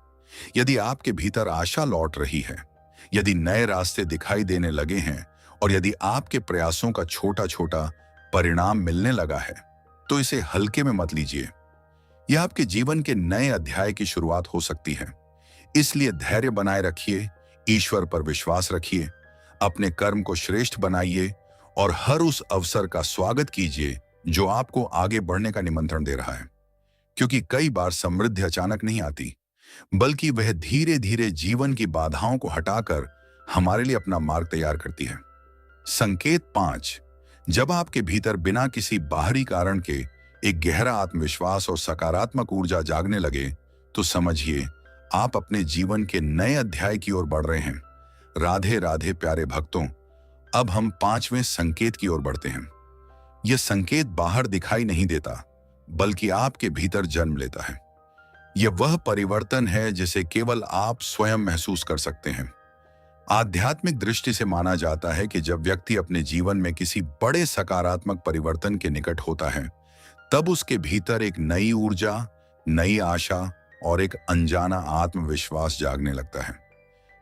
यदि आपके भीतर आशा लौट रही है, यदि नए रास्ते दिखाई देने लगे हैं और यदि आपके प्रयासों का छोटा छोटा परिणाम मिलने लगा है, तो इसे हल्के में मत लीजिए। यह आपके जीवन के नए अध्याय की शुरुआत हो सकती है। इसलिए धैर्य बनाए रखिए, ईश्वर पर विश्वास रखिए, अपने कर्म को श्रेष्ठ बनाइए और हर उस अवसर का स्वागत कीजिए जो आपको आगे बढ़ने का निमंत्रण दे रहा है। क्योंकि कई बार समृद्धि अचानक नहीं आती, बल्कि वह धीरे धीरे जीवन की बाधाओं को हटाकर हमारे लिए अपना मार्ग तैयार करती है। संकेत 5, जब आपके भीतर बिना किसी बाहरी कारण के एक गहरा आत्मविश्वास और सकारात्मक ऊर्जा जागने लगे, तो समझिए आप अपने जीवन के नए अध्याय की ओर बढ़ रहे हैं। राधे राधे प्यारे भक्तों, अब हम 5वें संकेत की ओर बढ़ते हैं। यह संकेत बाहर दिखाई नहीं देता, बल्कि आपके भीतर जन्म लेता है। यह वह परिवर्तन है जिसे केवल आप स्वयं महसूस कर सकते हैं। आध्यात्मिक दृष्टि से माना जाता है कि जब व्यक्ति अपने जीवन में किसी बड़े सकारात्मक परिवर्तन के निकट होता है, तब उसके भीतर एक नई ऊर्जा, नई आशा और एक अनजाना आत्मविश्वास जागने लगता है।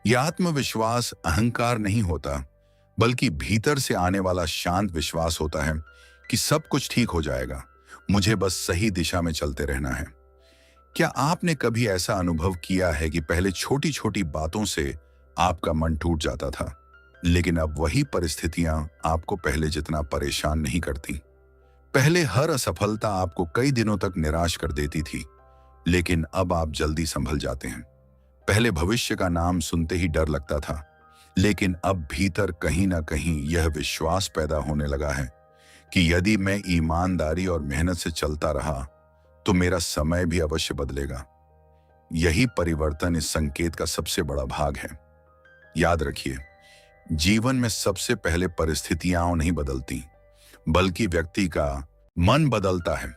यह आत्मविश्वास अहंकार नहीं होता, बल्कि भीतर से आने वाला शांत विश्वास होता है कि सब कुछ ठीक हो जाएगा, मुझे बस सही दिशा में चलते रहना है। क्या आपने कभी ऐसा अनुभव किया है कि पहले छोटी छोटी बातों से आपका मन टूट जाता था, लेकिन अब वही परिस्थितियां आपको पहले जितना परेशान नहीं करती? पहले हर असफलता आपको कई दिनों तक निराश कर देती थी, लेकिन अब आप जल्दी संभल जाते हैं। पहले भविष्य का नाम सुनते ही डर लगता था, लेकिन अब भीतर कहीं ना कहीं यह विश्वास पैदा होने लगा है कि यदि मैं ईमानदारी और मेहनत से चलता रहा तो मेरा समय भी अवश्य बदलेगा। यही परिवर्तन इस संकेत का सबसे बड़ा भाग है। याद रखिए, जीवन में सबसे पहले परिस्थितियां नहीं बदलती, बल्कि व्यक्ति का मन बदलता है।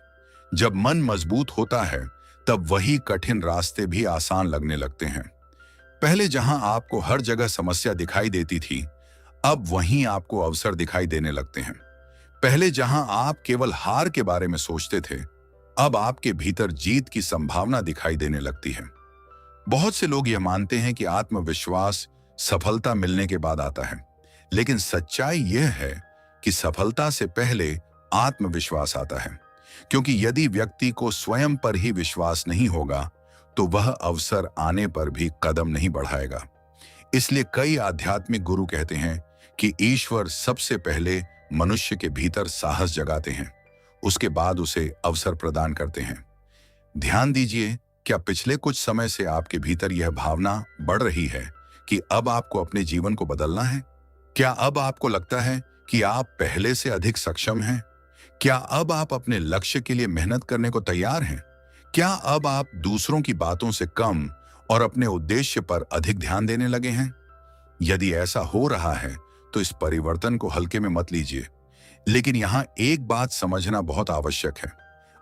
जब मन मजबूत होता है तब वही कठिन रास्ते भी आसान लगने लगते हैं। पहले जहां आपको हर जगह समस्या दिखाई देती थी, अब वहीं आपको अवसर दिखाई देने लगते हैं। पहले जहां आप केवल हार के बारे में सोचते थे, अब आपके भीतर जीत की संभावना दिखाई देने लगती है। बहुत से लोग यह मानते हैं कि आत्मविश्वास सफलता मिलने के बाद आता है, लेकिन सच्चाई यह है कि सफलता से पहले आत्मविश्वास आता है। क्योंकि यदि व्यक्ति को स्वयं पर ही विश्वास नहीं होगा तो वह अवसर आने पर भी कदम नहीं बढ़ाएगा। इसलिए कई आध्यात्मिक गुरु कहते हैं कि ईश्वर सबसे पहले मनुष्य के भीतर साहस जगाते हैं, उसके बाद उसे अवसर प्रदान करते हैं। ध्यान दीजिए, क्या पिछले कुछ समय से आपके भीतर यह भावना बढ़ रही है कि अब आपको अपने जीवन को बदलना है? क्या अब आपको लगता है कि आप पहले से अधिक सक्षम हैं? क्या अब आप अपने लक्ष्य के लिए मेहनत करने को तैयार हैं? क्या अब आप दूसरों की बातों से कम और अपने उद्देश्य पर अधिक ध्यान देने लगे हैं? यदि ऐसा हो रहा है तो इस परिवर्तन को हल्के में मत लीजिए। लेकिन यहां एक बात समझना बहुत आवश्यक है।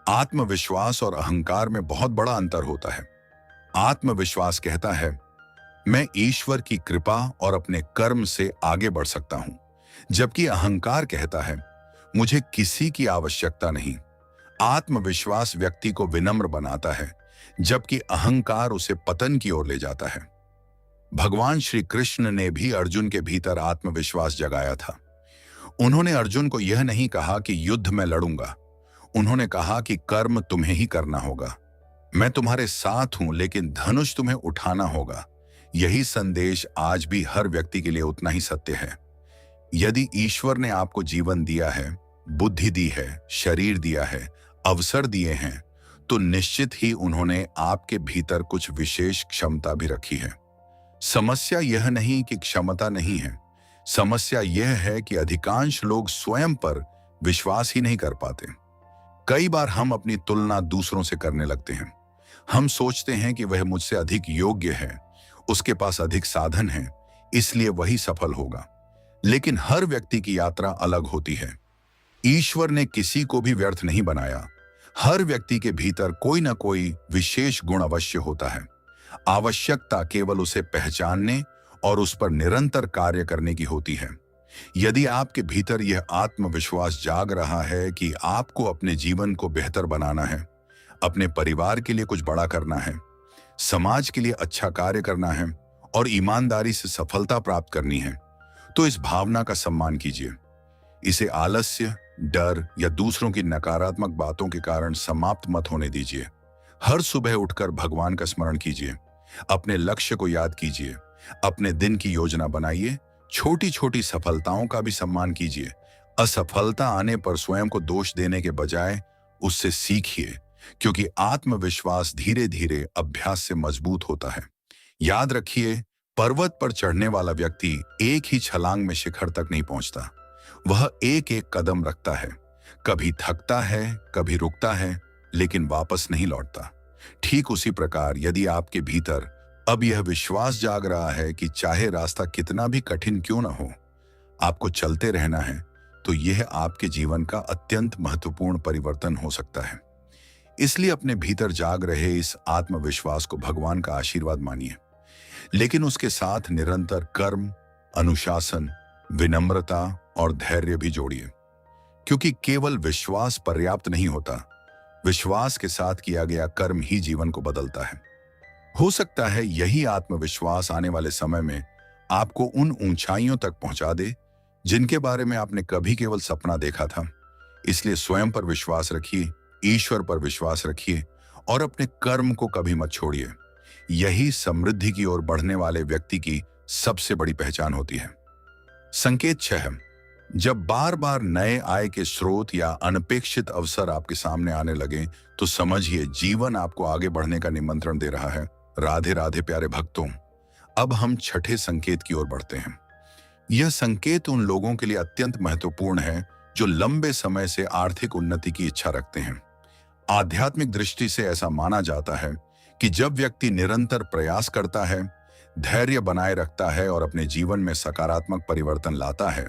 आत्मविश्वास और अहंकार में बहुत बड़ा अंतर होता है। आत्मविश्वास कहता है, मैं ईश्वर की कृपा और अपने कर्म से आगे बढ़ सकता हूं, जबकि अहंकार कहता है, मुझे किसी की आवश्यकता नहीं। आत्मविश्वास व्यक्ति को विनम्र बनाता है, जबकि अहंकार उसे पतन की ओर ले जाता है। भगवान श्री कृष्ण ने भी अर्जुन के भीतर आत्मविश्वास जगाया था। उन्होंने अर्जुन को यह नहीं कहा कि युद्ध में लड़ूंगा, उन्होंने कहा कि कर्म तुम्हें ही करना होगा। मैं तुम्हारे साथ हूं, लेकिन धनुष तुम्हें उठाना होगा। यही संदेश आज भी हर व्यक्ति के लिए उतना ही सत्य है। यदि ईश्वर ने आपको जीवन दिया है, बुद्धि दी है, शरीर दिया है, अवसर दिए हैं, तो निश्चित ही उन्होंने आपके भीतर कुछ विशेष क्षमता भी रखी है। समस्या यह नहीं कि क्षमता नहीं है, समस्या यह है कि अधिकांश लोग स्वयं पर विश्वास ही नहीं कर पाते। कई बार हम अपनी तुलना दूसरों से करने लगते हैं। हम सोचते हैं कि वह मुझसे अधिक योग्य है, उसके पास अधिक साधन है, इसलिए वही सफल होगा। लेकिन हर व्यक्ति की यात्रा अलग होती है। ईश्वर ने किसी को भी व्यर्थ नहीं बनाया। हर व्यक्ति के भीतर कोई ना कोई विशेष गुण अवश्य होता है। आवश्यकता केवल उसे पहचानने और उस पर निरंतर कार्य करने की होती है। यदि आपके भीतर यह आत्मविश्वास जाग रहा है कि आपको अपने जीवन को बेहतर बनाना है, अपने परिवार के लिए कुछ बड़ा करना है, समाज के लिए अच्छा कार्य करना है और ईमानदारी से सफलता प्राप्त करनी है, तो इस भावना का सम्मान कीजिए। इसे आलस्य, डर या दूसरों की नकारात्मक बातों के कारण समाप्त मत होने दीजिए। हर सुबह उठकर भगवान का स्मरण कीजिए, अपने लक्ष्य को याद कीजिए, अपने दिन की योजना बनाइए, छोटी छोटी सफलताओं का भी सम्मान कीजिए। असफलता आने पर स्वयं को दोष देने के बजाय उससे सीखिए, क्योंकि आत्मविश्वास धीरे धीरे अभ्यास से मजबूत होता है। याद रखिए, पर्वत पर चढ़ने वाला व्यक्ति एक ही छलांग में शिखर तक नहीं पहुंचता, वह एक एक कदम रखता है, कभी थकता है, कभी रुकता है, लेकिन वापस नहीं लौटता। ठीक उसी प्रकार यदि आपके भीतर अब यह विश्वास जाग रहा है कि चाहे रास्ता कितना भी कठिन क्यों न हो, आपको चलते रहना है, तो यह आपके जीवन का अत्यंत महत्वपूर्ण परिवर्तन हो सकता है। इसलिए अपने भीतर जाग रहे इस आत्मविश्वास को भगवान का आशीर्वाद मानिए, लेकिन उसके साथ निरंतर कर्म, अनुशासन, विनम्रता और धैर्य भी जोड़िए। क्योंकि केवल विश्वास पर्याप्त नहीं होता, विश्वास के साथ किया गया कर्म ही जीवन को बदलता है। हो सकता है यही आत्मविश्वास आने वाले समय में आपको उन ऊंचाइयों तक पहुंचा दे जिनके बारे में आपने कभी केवल सपना देखा था। इसलिए स्वयं पर विश्वास रखिए, ईश्वर पर विश्वास रखिए और अपने कर्म को कभी मत छोड़िए। यही समृद्धि की ओर बढ़ने वाले व्यक्ति की सबसे बड़ी पहचान होती है। संकेत 6, जब बार बार नए आय के स्रोत या अनपेक्षित अवसर आपके सामने आने लगे, तो समझिए जीवन आपको आगे बढ़ने का निमंत्रण दे रहा है। राधे राधे प्यारे भक्तों। अब हम छठे संकेत की ओर बढ़ते हैं। यह संकेत उन लोगों के लिए अत्यंत महत्वपूर्ण है जो लंबे समय से आर्थिक उन्नति की इच्छा रखते हैं। आध्यात्मिक दृष्टि से ऐसा माना जाता है कि जब व्यक्ति निरंतर प्रयास करता है, धैर्य बनाए रखता है और अपने जीवन में सकारात्मक परिवर्तन लाता है,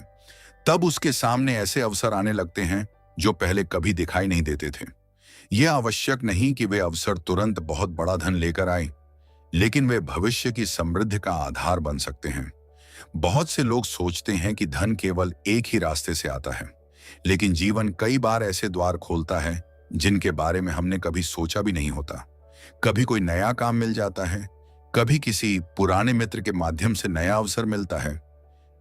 तब उसके सामने ऐसे अवसर आने लगते हैं जो पहले कभी दिखाई नहीं देते थे। यह आवश्यक नहीं कि वे अवसर तुरंत बहुत बड़ा धन लेकर आए, लेकिन वे भविष्य की समृद्धि का आधार बन सकते हैं। बहुत से लोग सोचते हैं कि धन केवल एक ही रास्ते से आता है, लेकिन जीवन कई बार ऐसे द्वार खोलता है जिनके बारे में हमने कभी सोचा भी नहीं होता। कभी कोई नया काम मिल जाता है, कभी किसी पुराने मित्र के माध्यम से नया अवसर मिलता है,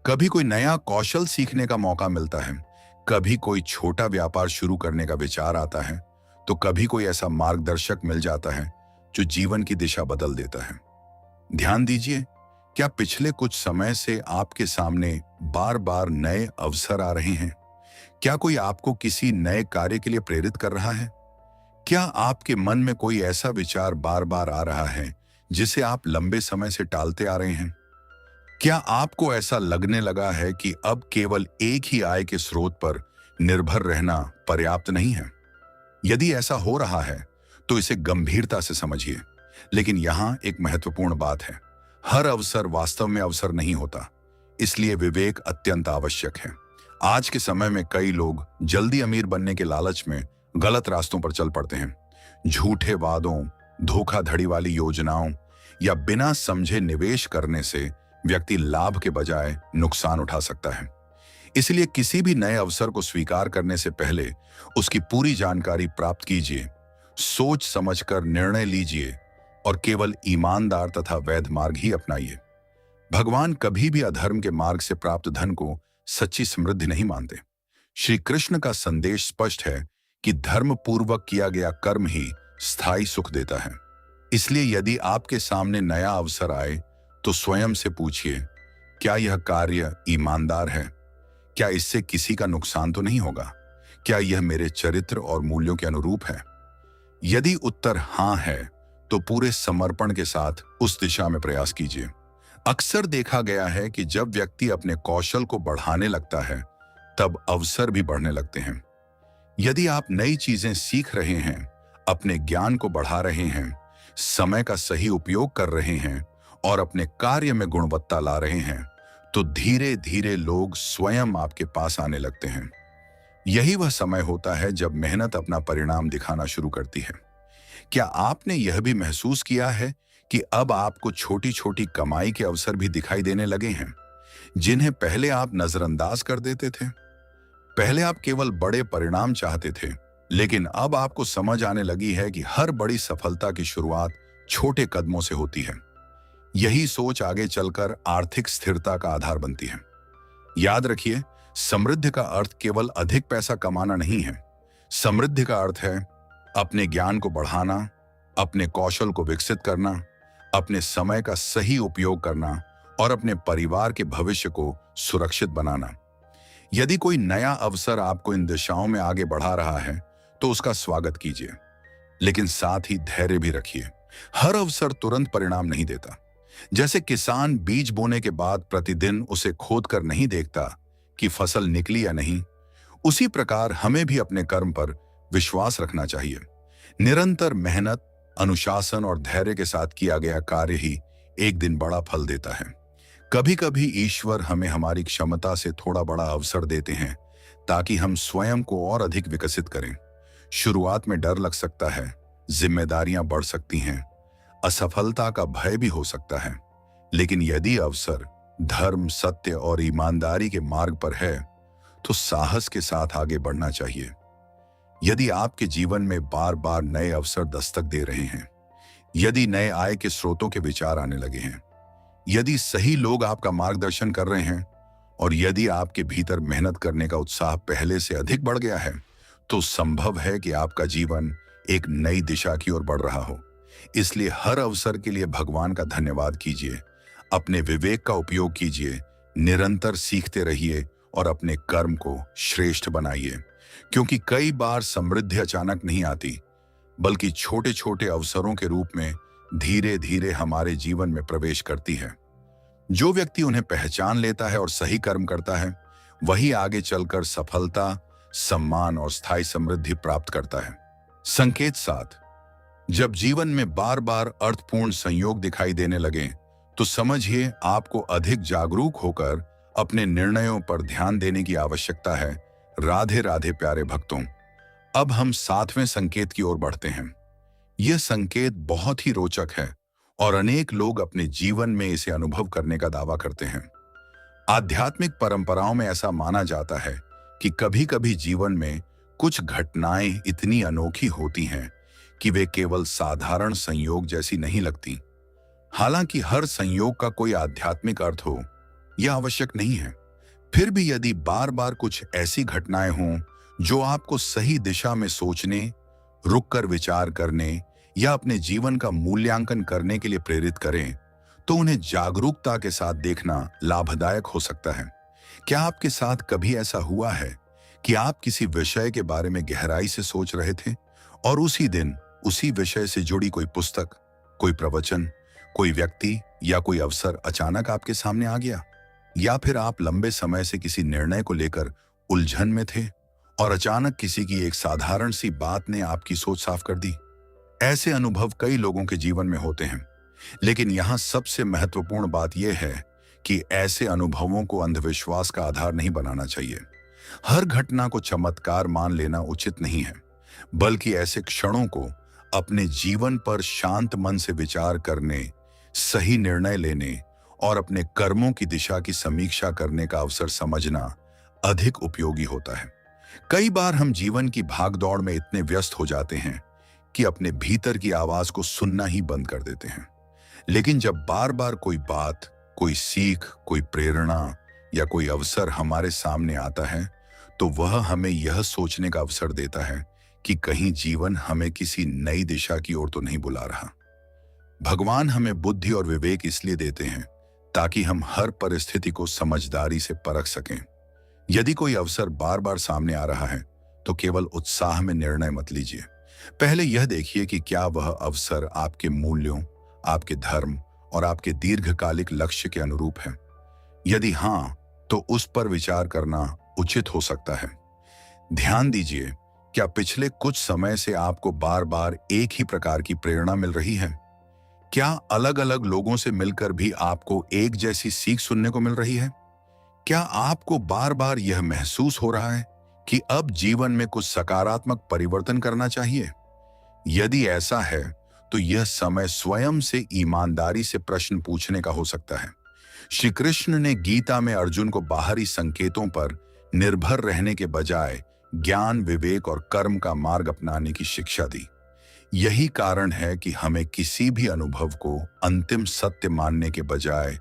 कभी कोई नया कौशल सीखने का मौका मिलता है, कभी कोई छोटा व्यापार शुरू करने का विचार आता है, तो कभी कोई ऐसा मार्गदर्शक मिल जाता है जो जीवन की दिशा बदल देता है। ध्यान दीजिए, क्या पिछले कुछ समय से आपके सामने बार बार नए अवसर आ रहे हैं? क्या कोई आपको किसी नए कार्य के लिए प्रेरित कर रहा है? क्या आपके मन में कोई ऐसा विचार बार बार आ रहा है जिसे आप लंबे समय से टालते आ रहे हैं? क्या आपको ऐसा लगने लगा है कि अब केवल एक ही आय के स्रोत पर निर्भर रहना पर्याप्त नहीं है? यदि ऐसा हो रहा है तो इसे गंभीरता से समझिए। लेकिन यहां एक महत्वपूर्ण बात है, हर अवसर वास्तव में अवसर नहीं होता, इसलिए विवेक अत्यंत आवश्यक है। आज के समय में कई लोग जल्दी अमीर बनने के लालच में गलत रास्तों पर चल पड़ते हैं। झूठे वादों, धोखाधड़ी वाली योजनाओं या बिना समझे निवेश करने से व्यक्ति लाभ के बजाय नुकसान उठा सकता है। इसलिए किसी भी नए अवसर को स्वीकार करने से पहले उसकी पूरी जानकारी प्राप्त कीजिए, सोच समझकर निर्णय लीजिए और केवल ईमानदार तथा वैध मार्ग ही अपनाइए। भगवान कभी भी अधर्म के मार्ग से प्राप्त धन को सच्ची समृद्धि नहीं मानते। श्री कृष्ण का संदेश स्पष्ट है कि धर्म पूर्वक किया गया कर्म ही स्थायी सुख देता है। इसलिए यदि आपके सामने नया अवसर आए तो स्वयं से पूछिए, क्या यह कार्य ईमानदार है? क्या इससे किसी का नुकसान तो नहीं होगा? क्या यह मेरे चरित्र और मूल्यों के अनुरूप है? यदि उत्तर हां है तो पूरे समर्पण के साथ उस दिशा में प्रयास कीजिए। अक्सर देखा गया है कि जब व्यक्ति अपने कौशल को बढ़ाने लगता है, तब अवसर भी बढ़ने लगते हैं। यदि आप नई चीजें सीख रहे हैं, अपने ज्ञान को बढ़ा रहे हैं, समय का सही उपयोग कर रहे हैं और अपने कार्य में गुणवत्ता ला रहे हैं, तो धीरे धीरे लोग स्वयं आपके पास आने लगते हैं। यही वह समय होता है जब मेहनत अपना परिणाम दिखाना शुरू करती है। क्या आपने यह भी महसूस किया है कि अब आपको छोटी छोटी कमाई के अवसर भी दिखाई देने लगे हैं, जिन्हें पहले आप नजरअंदाज कर देते थे? पहले आप केवल बड़े परिणाम चाहते थे, लेकिन अब आपको समझ आने लगी है कि हर बड़ी सफलता की शुरुआत छोटे कदमों से होती है। यही सोच आगे चलकर आर्थिक स्थिरता का आधार बनती है। याद रखिए, समृद्धि का अर्थ केवल अधिक पैसा कमाना नहीं है। समृद्धि का अर्थ है अपने ज्ञान को बढ़ाना, अपने कौशल को विकसित करना, अपने समय का सही उपयोग करना और अपने परिवार के भविष्य को सुरक्षित बनाना। यदि कोई नया अवसर आपको इन दिशाओं में आगे बढ़ा रहा है तो उसका स्वागत कीजिए, लेकिन साथ ही धैर्य भी रखिए। हर अवसर तुरंत परिणाम नहीं देता। जैसे किसान बीज बोने के बाद प्रतिदिन उसे खोदकर नहीं देखता कि फसल निकली या नहीं, उसी प्रकार हमें भी अपने कर्म पर विश्वास रखना चाहिए। निरंतर मेहनत, अनुशासन और धैर्य के साथ किया गया कार्य ही एक दिन बड़ा फल देता है। कभी कभी ईश्वर हमें हमारी क्षमता से थोड़ा बड़ा अवसर देते हैं ताकि हम स्वयं को और अधिक विकसित करें। शुरुआत में डर लग सकता है, जिम्मेदारियां बढ़ सकती हैं, असफलता का भय भी हो सकता है, लेकिन यदि अवसर धर्म, सत्य और ईमानदारी के मार्ग पर है तो साहस के साथ आगे बढ़ना चाहिए। यदि आपके जीवन में बार बार नए अवसर दस्तक दे रहे हैं, यदि नए आय के स्रोतों के विचार आने लगे हैं, यदि सही लोग आपका मार्गदर्शन कर रहे हैं और यदि आपके भीतर मेहनत करने का उत्साह पहले से अधिक बढ़ गया है, तो संभव है कि आपका जीवन एक नई दिशा की ओर बढ़ रहा हो। इसलिए हर अवसर के लिए भगवान का धन्यवाद कीजिए, अपने विवेक का उपयोग कीजिए, निरंतर सीखते रहिए और अपने कर्म को श्रेष्ठ बनाइए, क्योंकि कई बार समृद्धि अचानक नहीं आती, बल्कि छोटे छोटे अवसरों के रूप में धीरे धीरे हमारे जीवन में प्रवेश करती है। जो व्यक्ति उन्हें पहचान लेता है और सही कर्म करता है, वही आगे चलकर सफलता, सम्मान और स्थायी समृद्धि प्राप्त करता है। संकेत 7। जब जीवन में बार बार अर्थपूर्ण संयोग दिखाई देने लगे, तो समझिए आपको अधिक जागरूक होकर अपने निर्णयों पर ध्यान देने की आवश्यकता है। राधे राधे प्यारे भक्तों। अब हम 7वें संकेत की ओर बढ़ते हैं। यह संकेत बहुत ही रोचक है और अनेक लोग अपने जीवन में इसे अनुभव करने का दावा करते हैं। आध्यात्मिक परंपराओं में ऐसा माना जाता है कि कभी-कभी जीवन में कुछ घटनाएं इतनी अनोखी होती हैं कि वे केवल साधारण संयोग जैसी नहीं लगती। हालांकि हर संयोग का कोई आध्यात्मिक अर्थ हो, यह आवश्यक नहीं है। फिर भी यदि बार बार कुछ ऐसी घटनाएं हों जो आपको सही दिशा में सोचने, रुककर विचार करने या अपने जीवन का मूल्यांकन करने के लिए प्रेरित करें, तो उन्हें जागरूकता के साथ देखना लाभदायक हो सकता है। क्या आपके साथ कभी ऐसा हुआ है कि आप किसी विषय के बारे में गहराई से सोच रहे थे और उसी दिन उसी विषय से जुड़ी कोई पुस्तक, कोई प्रवचन, कोई व्यक्ति या कोई अवसर अचानक आपके सामने आ गया? या फिर आप लंबे समय से किसी निर्णय को लेकर उलझन में थे और अचानक किसी की एक साधारण सी बात ने आपकी सोच साफ कर दी? ऐसे अनुभव कई लोगों के जीवन में होते हैं, लेकिन यहाँ सबसे महत्वपूर्ण बात यह है कि ऐसे अनुभवों को अंधविश्वास का आधार नहीं बनाना चाहिए। हर घटना को चमत्कार मान लेना उचित नहीं है, बल्कि ऐसे क्षणों को अपने जीवन पर शांत मन से विचार करने, सही निर्णय लेने और अपने कर्मों की दिशा की समीक्षा करने का अवसर समझना अधिक उपयोगी होता है। कई बार हम जीवन की भागदौड़ में इतने व्यस्त हो जाते हैं कि अपने भीतर की आवाज को सुनना ही बंद कर देते हैं। लेकिन जब बार बार कोई बात, कोई सीख, कोई प्रेरणा या कोई अवसर हमारे सामने आता है, तो वह हमें यह सोचने का अवसर देता है कि कहीं जीवन हमें किसी नई दिशा की ओर तो नहीं बुला रहा। भगवान हमें बुद्धि और विवेक इसलिए देते हैं ताकि हम हर परिस्थिति को समझदारी से परख सकें। यदि कोई अवसर बार बार सामने आ रहा है, तो केवल उत्साह में निर्णय मत लीजिए। पहले यह देखिए कि क्या वह अवसर आपके मूल्यों, आपके धर्म और आपके दीर्घकालिक लक्ष्य के अनुरूप है। यदि हां, तो उस पर विचार करना उचित हो सकता है। ध्यान दीजिए, क्या पिछले कुछ समय से आपको बार बार एक ही प्रकार की प्रेरणा मिल रही है? क्या अलग अलग लोगों से मिलकर भी आपको एक जैसी सीख सुनने को मिल रही है? क्या आपको बार बार यह महसूस हो रहा है कि अब जीवन में कुछ सकारात्मक परिवर्तन करना चाहिए? यदि ऐसा है, तो यह समय स्वयं से ईमानदारी से प्रश्न पूछने का हो सकता है। श्री कृष्ण ने गीता में अर्जुन को बाहरी संकेतों पर निर्भर रहने के बजाय ज्ञान, विवेक और कर्म का मार्ग अपनाने की शिक्षा दी। यही कारण है कि हमें किसी भी अनुभव को अंतिम सत्य मानने के बजाय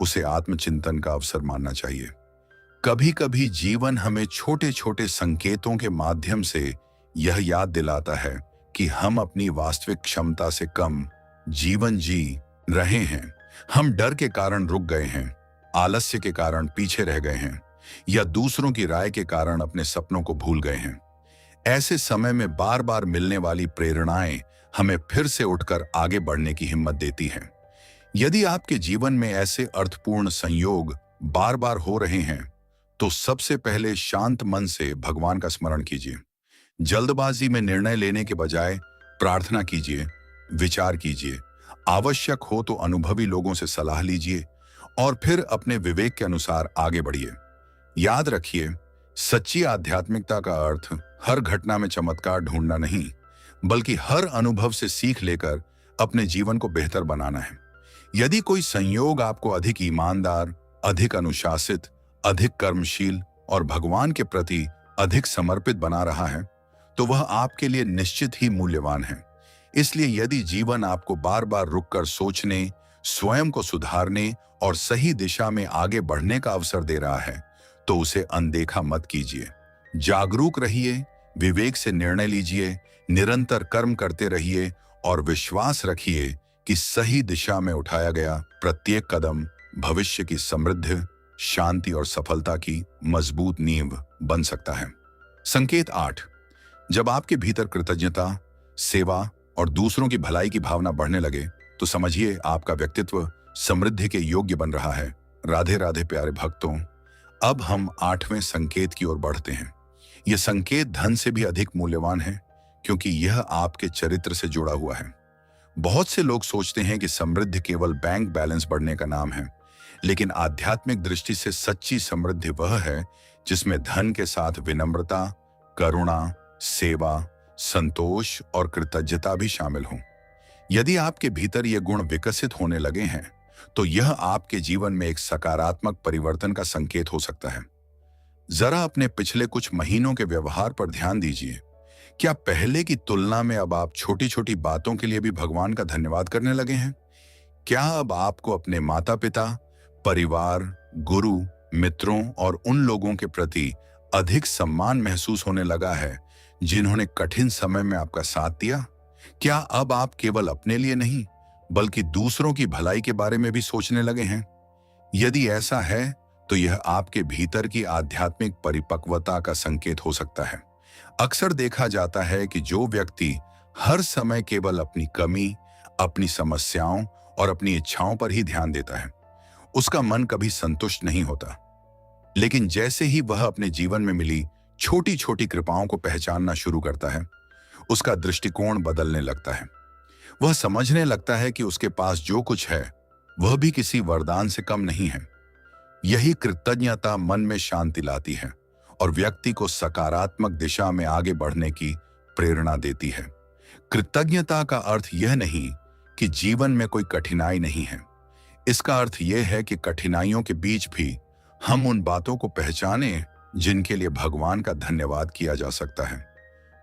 उसे आत्मचिंतन का अवसर मानना चाहिए। कभी कभी जीवन हमें छोटे छोटे संकेतों के माध्यम से यह याद दिलाता है कि हम अपनी वास्तविक क्षमता से कम जीवन जी रहे हैं। हम डर के कारण रुक गए हैं, आलस्य के कारण पीछे रह गए हैं या दूसरों की राय के कारण अपने सपनों को भूल गए हैं। ऐसे समय में बार बार मिलने वाली प्रेरणाएं हमें फिर से उठकर आगे बढ़ने की हिम्मत देती हैं। यदि आपके जीवन में ऐसे अर्थपूर्ण संयोग बार बार हो रहे हैं, तो सबसे पहले शांत मन से भगवान का स्मरण कीजिए। जल्दबाजी में निर्णय लेने के बजाय प्रार्थना कीजिए, विचार कीजिए। आवश्यक हो तो अनुभवी लोगों से सलाह लीजिए और फिर अपने विवेक के अनुसार आगे बढ़िए। याद रखिए, सच्ची आध्यात्मिकता का अर्थ हर घटना में चमत्कार ढूंढना नहीं, बल्कि हर अनुभव से सीख लेकर अपने जीवन को बेहतर बनाना है। यदि कोई संयोग आपको अधिक ईमानदार, अधिक अनुशासित, अधिक कर्मशील और भगवान के प्रति अधिक समर्पित बना रहा है, तो वह आपके लिए निश्चित ही मूल्यवान है। इसलिए यदि जीवन आपको बार बार रुककर सोचने, स्वयं को सुधारने और सही दिशा में आगे बढ़ने का अवसर दे रहा है, तो उसे अनदेखा मत कीजिए। जागरूक रहिए, विवेक से निर्णय लीजिए, निरंतर कर्म करते रहिए और विश्वास रखिए कि सही दिशा में उठाया गया प्रत्येक कदम भविष्य की समृद्ध, शांति और सफलता की मजबूत नींव बन सकता है। संकेत 8। जब आपके भीतर कृतज्ञता, सेवा और दूसरों की भलाई की भावना बढ़ने लगे तो समझिए आपका व्यक्तित्व समृद्धि के योग्य बन रहा है। राधे राधे प्यारे भक्तों, अब हम 8वें संकेत की ओर बढ़ते हैं। यह संकेत धन से भी अधिक मूल्यवान है क्योंकि यह आपके चरित्र से जुड़ा हुआ है। बहुत से लोग सोचते हैं कि समृद्धि केवल बैंक बैलेंस बढ़ने का नाम है, लेकिन आध्यात्मिक दृष्टि से सच्ची समृद्धि वह है जिसमें धन के साथ विनम्रता, करुणा, सेवा, संतोष और कृतज्ञता भी शामिल हों। यदि आपके भीतर ये गुण विकसित होने लगे हैं तो यह आपके जीवन में एक सकारात्मक परिवर्तन का संकेत हो सकता है। जरा अपने पिछले कुछ महीनों के व्यवहार पर ध्यान दीजिए। क्या पहले की तुलना में अब आप छोटी छोटी बातों के लिए भी भगवान का धन्यवाद करने लगे हैं? क्या अब आपको अपने माता पिता, परिवार, गुरु, मित्रों और उन लोगों के प्रति अधिक सम्मान महसूस होने लगा है जिन्होंने कठिन समय में आपका साथ दिया? क्या अब आप केवल अपने लिए नहीं बल्कि दूसरों की भलाई के बारे में भी सोचने लगे हैं? यदि ऐसा है तो यह आपके भीतर की आध्यात्मिक परिपक्वता का संकेत हो सकता है। अक्सर देखा जाता है कि जो व्यक्ति हर समय केवल अपनी कमी, अपनी समस्याओं और अपनी इच्छाओं पर ही ध्यान देता है, उसका मन कभी संतुष्ट नहीं होता। लेकिन जैसे ही वह अपने जीवन में मिली छोटी छोटी कृपाओं को पहचानना शुरू करता है, उसका दृष्टिकोण बदलने लगता है। वह समझने लगता है कि उसके पास जो कुछ है वह भी किसी वरदान से कम नहीं है। यही कृतज्ञता मन में शांति लाती है और व्यक्ति को सकारात्मक दिशा में आगे बढ़ने की प्रेरणा देती है। कृतज्ञता का अर्थ यह नहीं कि जीवन में कोई कठिनाई नहीं है। इसका अर्थ यह है कि कठिनाइयों के बीच भी हम उन बातों को पहचानें जिनके लिए भगवान का धन्यवाद किया जा सकता है।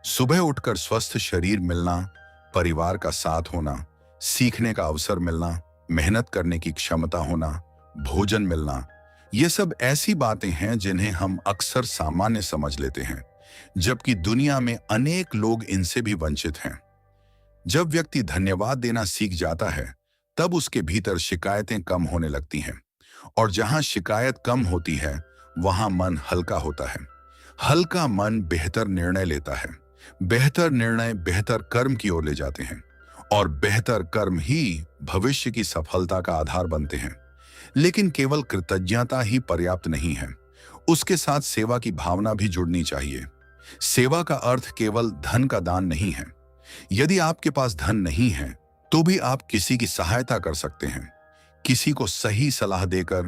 सुबह उठकर स्वस्थ शरीर मिलना, परिवार का साथ होना, सीखने का अवसर मिलना, मेहनत करने की क्षमता होना, भोजन मिलना, ये सब ऐसी बातें हैं जिन्हें हम अक्सर सामान्य समझ लेते हैं, जबकि दुनिया में अनेक लोग इनसे भी वंचित हैं। जब व्यक्ति धन्यवाद देना सीख जाता है तब उसके भीतर शिकायतें कम होने लगती हैं, और जहां शिकायत कम होती है वहां मन हल्का होता है। हल्का मन बेहतर निर्णय लेता है, बेहतर निर्णय बेहतर कर्म की ओर ले जाते हैं, और बेहतर कर्म ही भविष्य की सफलता का आधार बनते हैं। लेकिन केवल कृतज्ञता ही पर्याप्त नहीं है, उसके साथ सेवा की भावना भी जुड़नी चाहिए। सेवा का अर्थ केवल धन का दान नहीं है। यदि आपके पास धन नहीं है तो भी आप किसी की सहायता कर सकते हैं। किसी को सही सलाह देकर,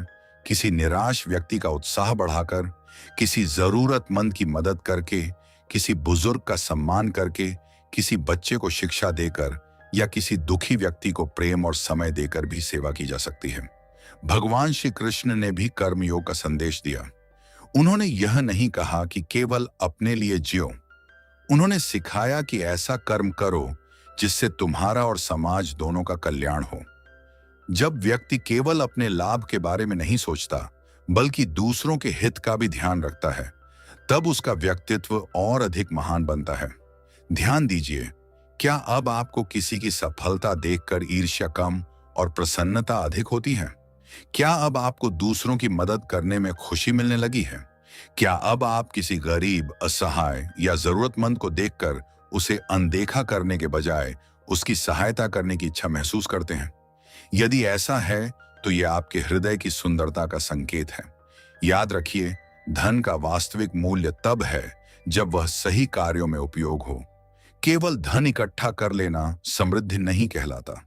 किसी निराश व्यक्ति का उत्साह बढ़ाकर, किसी जरूरतमंद की मदद करके, किसी बुजुर्ग का सम्मान करके, किसी बच्चे को शिक्षा देकर या किसी दुखी व्यक्ति को प्रेम और समय देकर भी सेवा की जा सकती है। भगवान श्री कृष्ण ने भी कर्मयोग का संदेश दिया। उन्होंने यह नहीं कहा कि केवल अपने लिए जियो, उन्होंने सिखाया कि ऐसा कर्म करो जिससे तुम्हारा और समाज दोनों का कल्याण हो। जब व्यक्ति केवल अपने लाभ के बारे में नहीं सोचता बल्कि दूसरों के हित का भी ध्यान रखता है, तब उसका व्यक्तित्व और अधिक महान बनता है। ध्यान दीजिए, क्या अब आपको किसी की सफलता देखकर ईर्ष्या कम और प्रसन्नता अधिक होती है? क्या अब आपको दूसरों की मदद करने में खुशी मिलने लगी है? क्या अब आप किसी गरीब, असहाय या जरूरतमंद को देखकर उसे अनदेखा करने के बजाय उसकी सहायता करने की इच्छा महसूस करते हैं? यदि ऐसा है तो यह आपके हृदय की सुंदरता का संकेत है। याद रखिए, धन का वास्तविक मूल्य तब है जब वह सही कार्यों में उपयोग हो। केवल धन इकट्ठा कर लेना समृद्धि नहीं कहलाता।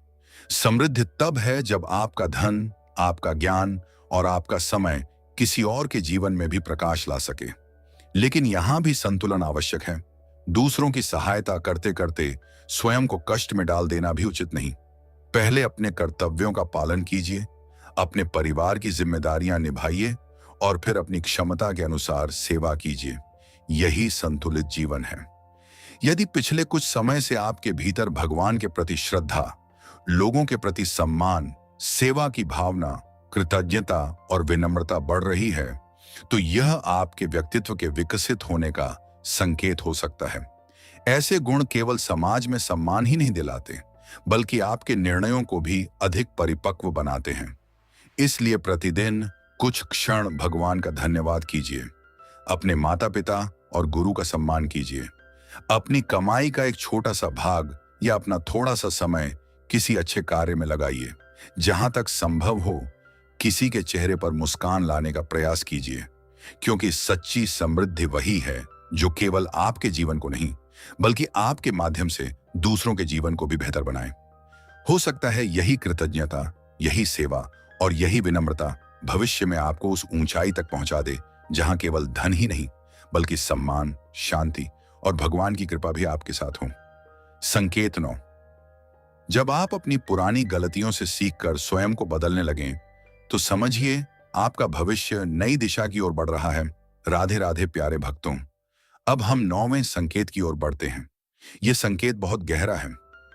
समृद्धि तब है जब आपका धन, आपका ज्ञान और आपका समय किसी और के जीवन में भी प्रकाश ला सके। लेकिन यहां भी संतुलन आवश्यक है। दूसरों की सहायता करते करते स्वयं को कष्ट में डाल देना भी उचित नहीं। पहले अपने कर्तव्यों का पालन कीजिए, अपने परिवार की जिम्मेदारियां निभाइए और फिर अपनी क्षमता के अनुसार सेवा कीजिए। यही संतुलित जीवन है। यदि पिछले कुछ समय से आपके भीतर भगवान के प्रति श्रद्धा, लोगों के प्रति सम्मान, सेवा की भावना, कृतज्ञता और विनम्रता बढ़ रही है, तो यह आपके व्यक्तित्व के विकसित होने का संकेत हो सकता है। ऐसे गुण केवल समाज में सम्मान ही नहीं दिलाते, बल्कि आपके निर्णयों को भी अधिक परिपक्व बनाते हैं। इसलिए प्रतिदिन कुछ क्षण भगवान का धन्यवाद कीजिए। अपने माता पिता और गुरु का सम्मान कीजिए। अपनी कमाई का एक छोटा सा भाग या अपना थोड़ा सा समय किसी अच्छे कार्य में लगाइए। जहां तक संभव हो, किसी के चेहरे पर मुस्कान लाने का प्रयास कीजिए, क्योंकि सच्ची समृद्धि वही है जो केवल आपके जीवन को नहीं, बल्कि आपके माध्यम से दूसरों के जीवन को भी बेहतर बनाए। हो सकता है यही कृतज्ञता, यही सेवा और यही विनम्रता भविष्य में आपको उस ऊंचाई तक पहुंचा दे जहां केवल धन ही नहीं, बल्कि सम्मान, शांति और भगवान की कृपा भी आपके साथ हो। संकेत 9। जब आप अपनी पुरानी गलतियों से सीखकर स्वयं को बदलने लगें, तो समझिए आपका भविष्य नई दिशा की ओर बढ़ रहा है। राधे राधे प्यारे भक्तों। अब हम 9वें संकेत की ओर बढ़ते हैं। यह संकेत बहुत गहरा है,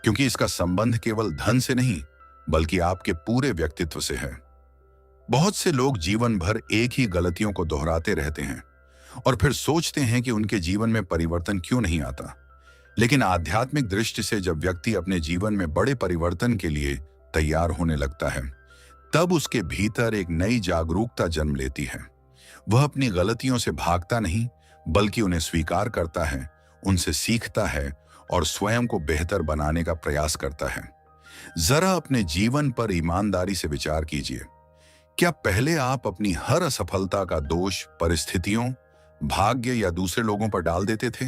क्योंकि इसका संबंध केवल धन से नहीं, बल्कि आपके पूरे व्यक्तित्व से है। बहुत से लोग जीवन भर एक ही गलतियों को दोहराते रहते हैं और फिर सोचते हैं कि उनके जीवन में परिवर्तन क्यों नहीं आता। लेकिन आध्यात्मिक दृष्टि से जब व्यक्ति अपने जीवन में बड़े परिवर्तन के लिए तैयार होने लगता है, तब उसके भीतर एक नई जागरूकता जन्म लेती है। वह अपनी गलतियों से भागता नहीं, बल्कि उन्हें स्वीकार करता है, उनसे सीखता है और स्वयं को बेहतर बनाने का प्रयास करता है। जरा अपने जीवन पर ईमानदारी से विचार कीजिए। क्या पहले आप अपनी हर असफलता का दोष परिस्थितियों, भाग्य या दूसरे लोगों पर डाल देते थे?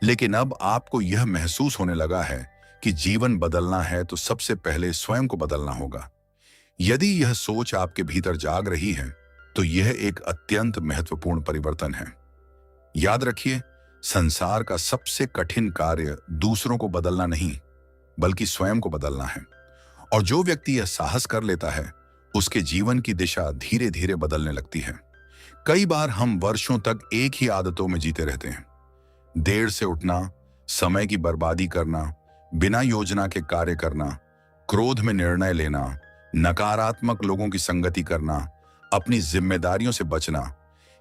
लेकिन अब आपको यह महसूस होने लगा है कि जीवन बदलना है तो सबसे पहले स्वयं को बदलना होगा। यदि यह सोच आपके भीतर जाग रही है, तो यह एक अत्यंत महत्वपूर्ण परिवर्तन है। याद रखिए, संसार का सबसे कठिन कार्य दूसरों को बदलना नहीं, बल्कि स्वयं को बदलना है। और जो व्यक्ति यह साहस कर लेता है, उसके जीवन की दिशा धीरे धीरे बदलने लगती है। कई बार हम वर्षों तक एक ही आदतों में जीते रहते हैं। देर से उठना, समय की बर्बादी करना, बिना योजना के कार्य करना, क्रोध में निर्णय लेना, नकारात्मक लोगों की संगति करना, अपनी जिम्मेदारियों से बचना,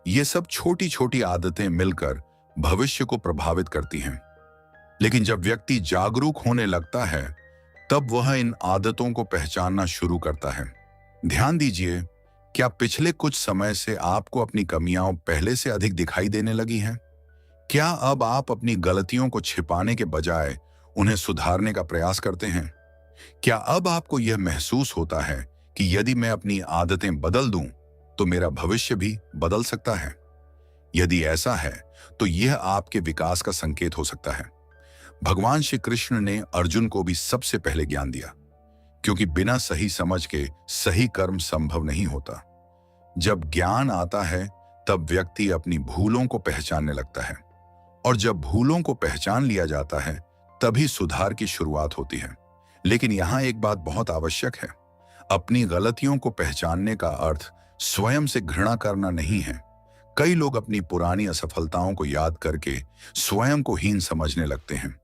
ये सब छोटी छोटी आदतें मिलकर भविष्य को प्रभावित करती हैं। लेकिन जब व्यक्ति जागरूक होने लगता है, तब वह इन आदतों को पहचानना शुरू करता है। ध्यान दीजिए, क्या पिछले कुछ समय से आपको अपनी कमियां पहले से अधिक दिखाई देने लगी हैं? क्या अब आप अपनी गलतियों को छिपाने के बजाय उन्हें सुधारने का प्रयास करते हैं? क्या अब आपको यह महसूस होता है कि यदि मैं अपनी आदतें बदल दूं, तो मेरा भविष्य भी बदल सकता है? यदि ऐसा है, तो यह आपके विकास का संकेत हो सकता है। भगवान श्री कृष्ण ने अर्जुन को भी सबसे पहले ज्ञान दिया, क्योंकि बिना सही समझ के सही कर्म संभव नहीं होता। जब ज्ञान आता है, तब व्यक्ति अपनी भूलों को पहचानने लगता है, और जब भूलों को पहचान लिया जाता है, तभी सुधार की शुरुआत होती है। लेकिन यहां एक बात बहुत आवश्यक है। अपनी गलतियों को पहचानने का अर्थ स्वयं से घृणा करना नहीं है। कई लोग अपनी पुरानी असफलताओं को याद करके स्वयं को हीन समझने लगते हैं।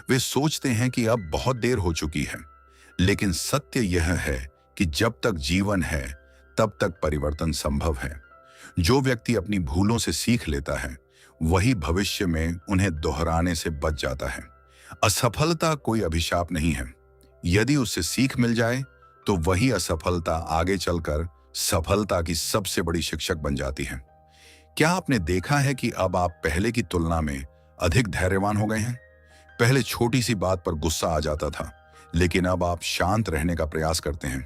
वे सोचते हैं कि अब बहुत देर हो चुकी है। लेकिन सत्य यह है कि जब तक जीवन है, तब तक परिवर्तन संभव है। जो व्यक्ति अपनी भूलों से सीख लेता है, वही भविष्य में उन्हें दोहराने से बच जाता है। असफलता कोई अभिशाप नहीं है। यदि उससे सीख मिल जाए, तो वही असफलता आगे चलकर सफलता की सबसे बड़ी शिक्षक बन जाती है। क्या आपने देखा है कि अब आप पहले की तुलना में अधिक धैर्यवान हो गए हैं? पहले छोटी सी बात पर गुस्सा आ जाता था, लेकिन अब आप शांत रहने का प्रयास करते हैं।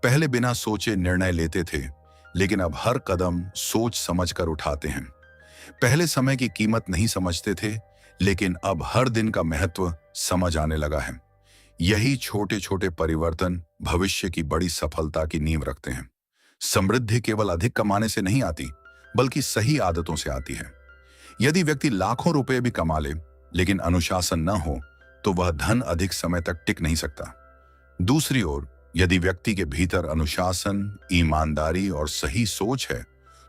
पहले बिना सोचे निर्णय लेते थे, लेकिन अब हर कदम सोच समझकर उठाते हैं। पहले समय की कीमत नहीं समझते थे, लेकिन अब हर दिन का महत्व समझ आने लगा है। यही छोटे छोटे परिवर्तन भविष्य की बड़ी सफलता की नींव रखते हैं। समृद्धि केवल अधिक कमाने से नहीं आती, बल्कि सही आदतों से आती है। यदि व्यक्ति लाखों रुपए भी कमा ले, लेकिन अनुशासन न हो, तो वह धन अधिक समय तक टिक नहीं सकता। दूसरी ओर, यदि व्यक्ति के भीतर अनुशासन, ईमानदारी और सही सोच है,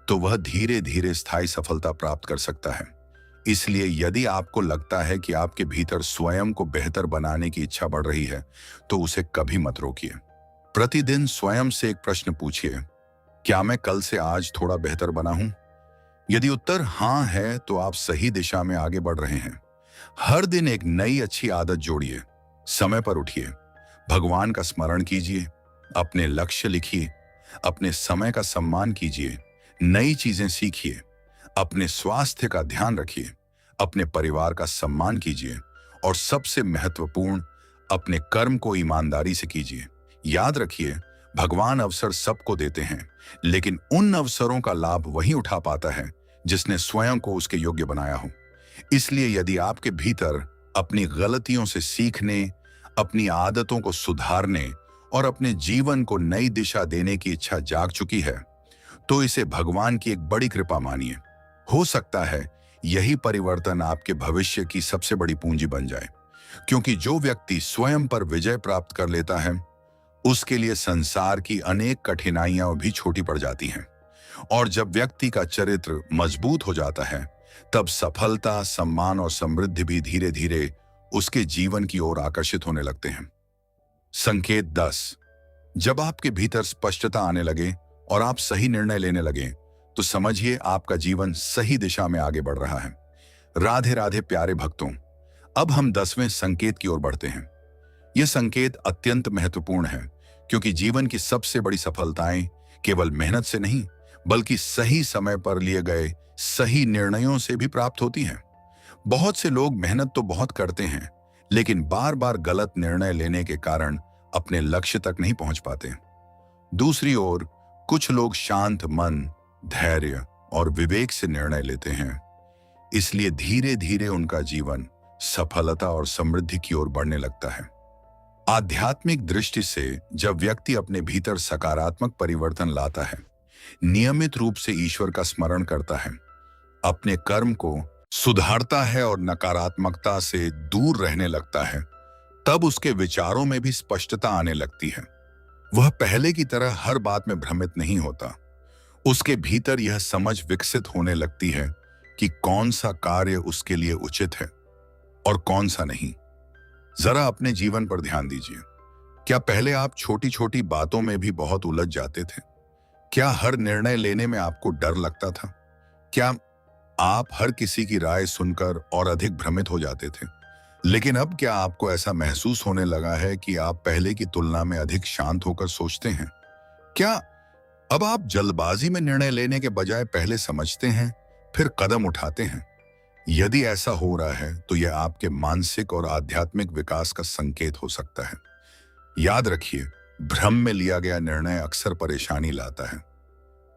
तो वह धीरे धीरे स्थायी सफलता प्राप्त कर सकता है। इसलिए यदि आपको लगता है कि आपके भीतर स्वयं को बेहतर बनाने की इच्छा बढ़ रही है, तो उसे कभी मत रोकिए। प्रतिदिन स्वयं से एक प्रश्न पूछिए, क्या मैं कल से आज थोड़ा बेहतर बना हूं? यदि उत्तर हां है, तो आप सही दिशा में आगे बढ़ रहे हैं। हर दिन एक नई अच्छी आदत जोड़िए, समय पर उठिए, भगवान का स्मरण कीजिए, अपने लक्ष्य लिखिए, अपने समय का सम्मान कीजिए, नई चीजें सीखिए, अपने स्वास्थ्य का ध्यान रखिए, अपने परिवार का सम्मान कीजिए और सबसे महत्वपूर्ण, अपने कर्म को ईमानदारी से कीजिए। याद रखिए, भगवान अवसर सबको देते हैं, लेकिन उन अवसरों का लाभ वही उठा पाता है जिसने स्वयं को उसके योग्य बनाया हो। इसलिए यदि आपके भीतर अपनी गलतियों से सीखने, अपनी आदतों को सुधारने और अपने जीवन को नई दिशा देने की इच्छा जाग चुकी है, तो इसे भगवान की एक बड़ी कृपा मानिए। हो सकता है यही परिवर्तन आपके भविष्य की सबसे बड़ी पूंजी बन जाए, क्योंकि जो व्यक्ति स्वयं पर विजय प्राप्त कर लेता है, उसके लिए संसार की अनेक कठिनाइयां भी छोटी पड़ जाती हैं। और जब व्यक्ति का चरित्र मजबूत हो जाता है, तब सफलता, सम्मान और समृद्धि भी धीरे धीरे उसके जीवन की ओर आकर्षित होने लगते हैं। संकेत 10। जब आपके भीतर स्पष्टता आने लगे और आप सही निर्णय लेने लगे, तो समझिए आपका जीवन सही दिशा में आगे बढ़ रहा है। राधे राधे प्यारे भक्तों, अब हम 10वें संकेत की ओर बढ़ते हैं। यह संकेत अत्यंत महत्वपूर्ण है, क्योंकि जीवन की सबसे बड़ी सफलताएं केवल मेहनत से नहीं, बल्कि सही समय पर लिए गए सही निर्णयों से भी प्राप्त होती हैं। बहुत से लोग मेहनत तो बहुत करते हैं, लेकिन बार बार गलत निर्णय लेने के कारण अपने लक्ष्य तक नहीं पहुंच पाते। दूसरी ओर कुछ लोग शांत मन, धैर्य और विवेक से निर्णय लेते हैं, इसलिए धीरे धीरे उनका जीवन सफलता और समृद्धि की ओर बढ़ने लगता है। आध्यात्मिक दृष्टि से जब व्यक्ति अपने भीतर सकारात्मक परिवर्तन लाता है, नियमित रूप से ईश्वर का स्मरण करता है, अपने कर्म को सुधारता है और नकारात्मकता से दूर रहने लगता है, तब उसके विचारों में भी स्पष्टता आने लगती है। वह पहले की तरह हर बात में भ्रमित नहीं होता। उसके भीतर यह समझ विकसित होने लगती है कि कौन सा कार्य उसके लिए उचित है और कौन सा नहीं। जरा अपने जीवन पर ध्यान दीजिए। क्या पहले आप छोटी छोटी बातों में भी बहुत उलझ जाते थे? क्या हर निर्णय लेने में आपको डर लगता था? क्या आप हर किसी की राय सुनकर और अधिक भ्रमित हो जाते थे? लेकिन अब क्या आपको ऐसा महसूस होने लगा है कि आप पहले की तुलना में अधिक शांत होकर सोचते हैं? क्या अब आप जल्दबाजी में निर्णय लेने के बजाय पहले समझते हैं, फिर कदम उठाते हैं? यदि ऐसा हो रहा है, तो यह आपके मानसिक और आध्यात्मिक विकास का संकेत हो सकता है। याद रखिए, भ्रम में लिया गया निर्णय अक्सर परेशानी लाता है,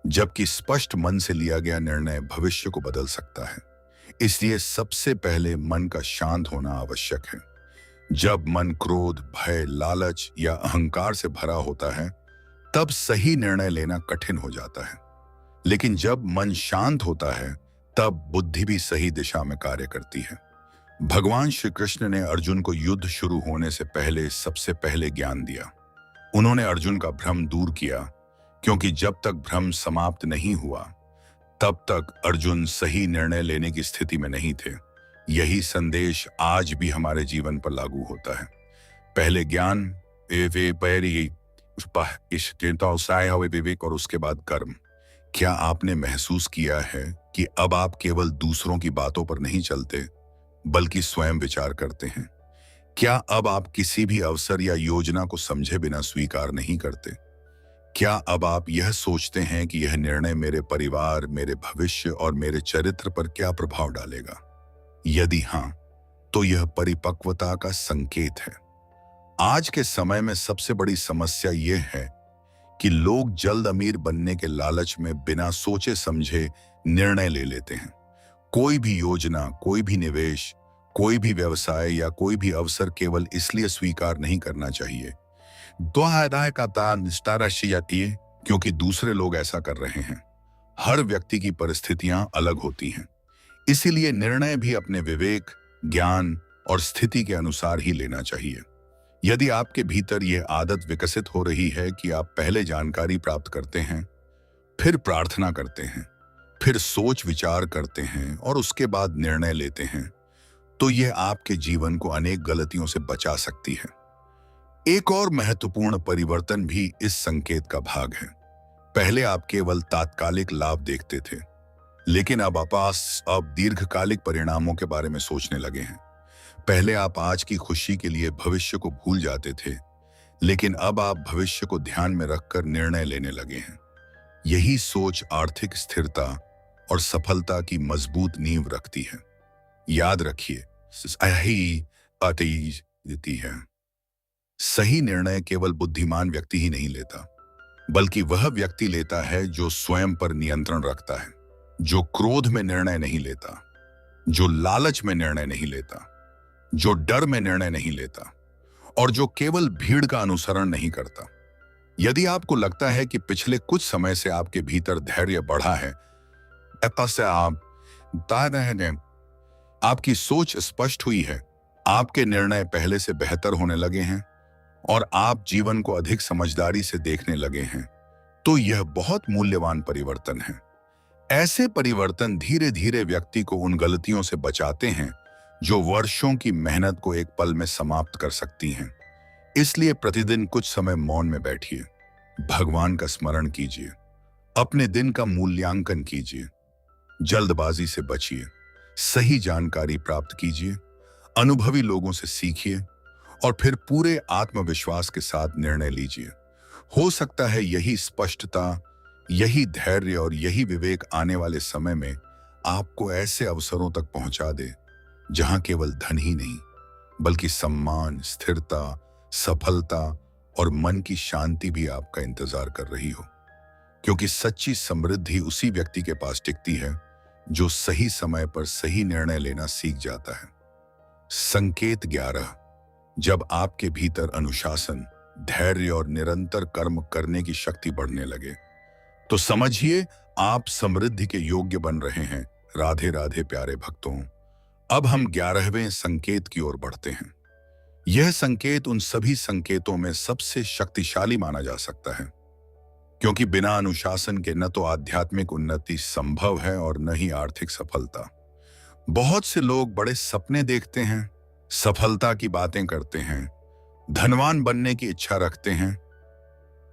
जबकि स्पष्ट मन से लिया गया निर्णय भविष्य को बदल सकता है। इसलिए सबसे पहले मन का शांत होना आवश्यक है। जब मन क्रोध, भय, लालच या अहंकार से भरा होता है, तब सही निर्णय लेना कठिन हो जाता है। लेकिन जब मन शांत होता है, तब बुद्धि भी सही दिशा में कार्य करती है। भगवान श्री कृष्ण ने अर्जुन को युद्ध शुरू होने से पहले सबसे पहले ज्ञान दिया। उन्होंने अर्जुन का भ्रम दूर किया, क्योंकि जब तक भ्रम समाप्त नहीं हुआ, तब तक अर्जुन सही निर्णय लेने की स्थिति में नहीं थे। यही संदेश आज भी हमारे जीवन पर लागू होता है। पहले ज्ञान, विवेक और उसके बाद कर्म। क्या आपने महसूस किया है कि अब आप केवल दूसरों की बातों पर नहीं चलते, बल्कि स्वयं विचार करते हैं? क्या अब आप किसी भी अवसर या योजना को समझे बिना स्वीकार नहीं करते? क्या अब आप यह सोचते हैं कि यह निर्णय मेरे परिवार, मेरे भविष्य और मेरे चरित्र पर क्या प्रभाव डालेगा? यदि हां, तो यह परिपक्वता का संकेत है। आज के समय में सबसे बड़ी समस्या यह है कि लोग जल्द अमीर बनने के लालच में बिना सोचे समझे निर्णय ले लेते हैं। कोई भी योजना, कोई भी निवेश, कोई भी व्यवसाय या कोई भी अवसर केवल इसलिए स्वीकार नहीं करना चाहिए क्योंकि दूसरे लोग ऐसा कर रहे हैं। हर व्यक्ति की परिस्थितियां अलग होती हैं, इसीलिए निर्णय भी अपने विवेक, ज्ञान और स्थिति के अनुसार ही लेना चाहिए। यदि आपके भीतर यह आदत विकसित हो रही है कि आप पहले जानकारी प्राप्त करते हैं, फिर प्रार्थना करते हैं, फिर सोच विचार करते हैं और उसके बाद निर्णय लेते हैं, तो यह आपके जीवन को अनेक गलतियों से बचा सकती है। एक और महत्वपूर्ण परिवर्तन भी इस संकेत का भाग है। पहले आप केवल तात्कालिक लाभ देखते थे, लेकिन अब आप दीर्घकालिक परिणामों के बारे में सोचने लगे हैं। पहले आप आज की खुशी के लिए भविष्य को भूल जाते थे, लेकिन अब आप भविष्य को ध्यान में रखकर निर्णय लेने लगे हैं। यही सोच आर्थिक स्थिरता और सफलता की मजबूत नींव रखती है। याद रखिए, सही आतीज देती है। सही निर्णय केवल बुद्धिमान व्यक्ति ही नहीं लेता, बल्कि वह व्यक्ति लेता है जो स्वयं पर नियंत्रण रखता है, जो क्रोध में निर्णय नहीं लेता, जो लालच में निर्णय नहीं लेता, जो डर में निर्णय नहीं लेता और जो केवल भीड़ का अनुसरण नहीं करता। यदि आपको लगता है कि पिछले कुछ समय से आपके भीतर धैर्य बढ़ा है, से आप बता रहे हैं, आपकी सोच स्पष्ट हुई है, आपके निर्णय पहले से बेहतर होने लगे हैं और आप जीवन को अधिक समझदारी से देखने लगे हैं, तो यह बहुत मूल्यवान परिवर्तन है। ऐसे परिवर्तन धीरे धीरे व्यक्ति को उन गलतियों से बचाते हैं जो वर्षों की मेहनत को एक पल में समाप्त कर सकती हैं। इसलिए प्रतिदिन कुछ समय मौन में बैठिए, भगवान का स्मरण कीजिए, अपने दिन का मूल्यांकन कीजिए, जल्दबाजी से बचिए, सही जानकारी प्राप्त कीजिए, अनुभवी लोगों से सीखिए और फिर पूरे आत्मविश्वास के साथ निर्णय लीजिए। हो सकता है यही स्पष्टता, यही धैर्य और यही विवेक आने वाले समय में आपको ऐसे अवसरों तक पहुंचा दे जहां केवल धन ही नहीं, बल्कि सम्मान, स्थिरता, सफलता और मन की शांति भी आपका इंतजार कर रही हो। क्योंकि सच्ची समृद्धि उसी व्यक्ति के पास टिकती है जो सही समय पर सही निर्णय लेना सीख जाता है। संकेत 11। जब आपके भीतर अनुशासन, धैर्य और निरंतर कर्म करने की शक्ति बढ़ने लगे, तो समझिए आप समृद्धि के योग्य बन रहे हैं। राधे राधे प्यारे भक्तों। अब हम 11वें संकेत की ओर बढ़ते हैं। यह संकेत उन सभी संकेतों में सबसे शक्तिशाली माना जा सकता है, क्योंकि बिना अनुशासन के न तो आध्यात्मिक उन्नति संभव है और न ही आर्थिक सफलता। बहुत से लोग बड़े सपने देखते हैं, सफलता की बातें करते हैं, धनवान बनने की इच्छा रखते हैं,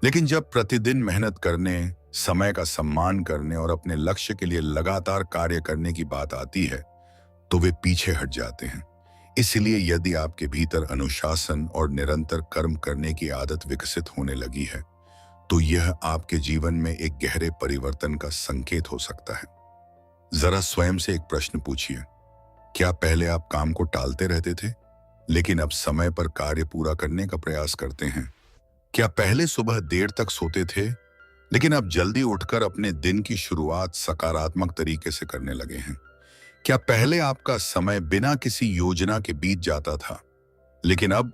लेकिन जब प्रतिदिन मेहनत करने, समय का सम्मान करने और अपने लक्ष्य के लिए लगातार कार्य करने की बात आती है, तो वे पीछे हट जाते हैं। इसलिए यदि आपके भीतर अनुशासन और निरंतर कर्म करने की आदत विकसित होने लगी है, तो यह आपके जीवन में एक गहरे परिवर्तन का संकेत हो सकता है। जरा स्वयं से एक प्रश्न पूछिए, क्या पहले आप काम को टालते रहते थे, लेकिन अब समय पर कार्य पूरा करने का प्रयास करते हैं? क्या पहले सुबह देर तक सोते थे, लेकिन अब जल्दी उठकर अपने दिन की शुरुआत सकारात्मक तरीके से करने लगे हैं? क्या पहले आपका समय बिना किसी योजना के बीत जाता था, लेकिन अब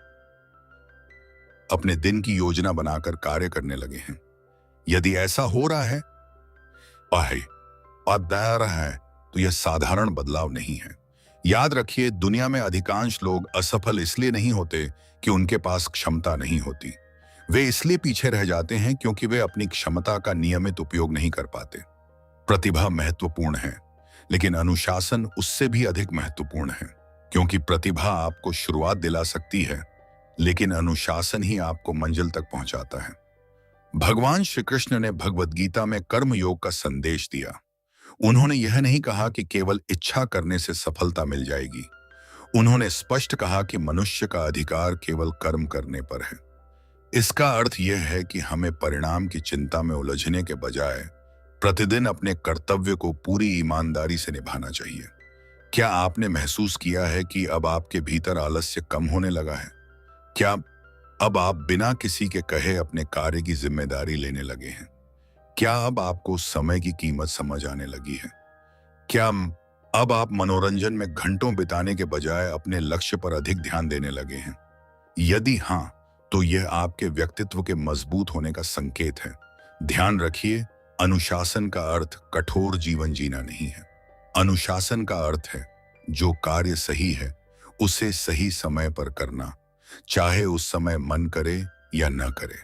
अपने दिन की योजना बनाकर कार्य करने लगे हैं? यदि ऐसा हो रहा है, तो यह साधारण बदलाव नहीं है। याद रखिए, दुनिया में अधिकांश लोग असफल इसलिए नहीं होते कि उनके पास क्षमता नहीं होती। वे इसलिए पीछे रह जाते हैं क्योंकि वे अपनी क्षमता का नियमित उपयोग नहीं कर पाते। प्रतिभा महत्वपूर्ण है, लेकिन अनुशासन उससे भी अधिक महत्वपूर्ण है, क्योंकि प्रतिभा आपको शुरुआत दिला सकती है, लेकिन अनुशासन ही आपको मंजिल तक पहुंचाता है। भगवान श्री कृष्ण ने भगवद गीता में कर्म योग का संदेश दिया। उन्होंने यह नहीं कहा कि केवल इच्छा करने से सफलता मिल जाएगी। उन्होंने स्पष्ट कहा कि मनुष्य का अधिकार केवल कर्म करने पर है। इसका अर्थ यह है कि हमें परिणाम की चिंता में उलझने के बजाय प्रतिदिन अपने कर्तव्य को पूरी ईमानदारी से निभाना चाहिए। क्या आपने महसूस किया है कि अब आपके भीतर आलस्य कम होने लगा है? क्या अब आप बिना किसी के कहे अपने कार्य की जिम्मेदारी लेने लगे हैं? क्या अब आपको समय की कीमत समझ आने लगी है? क्या अब आप मनोरंजन में घंटों बिताने के बजाय अपने लक्ष्य पर अधिक ध्यान देने लगे हैं? यदि हाँ, तो यह आपके व्यक्तित्व के मजबूत होने का संकेत है। ध्यान रखिए, अनुशासन का अर्थ कठोर जीवन जीना नहीं है। अनुशासन का अर्थ है जो कार्य सही है उसे सही समय पर करना, चाहे उस समय मन करे या न करे।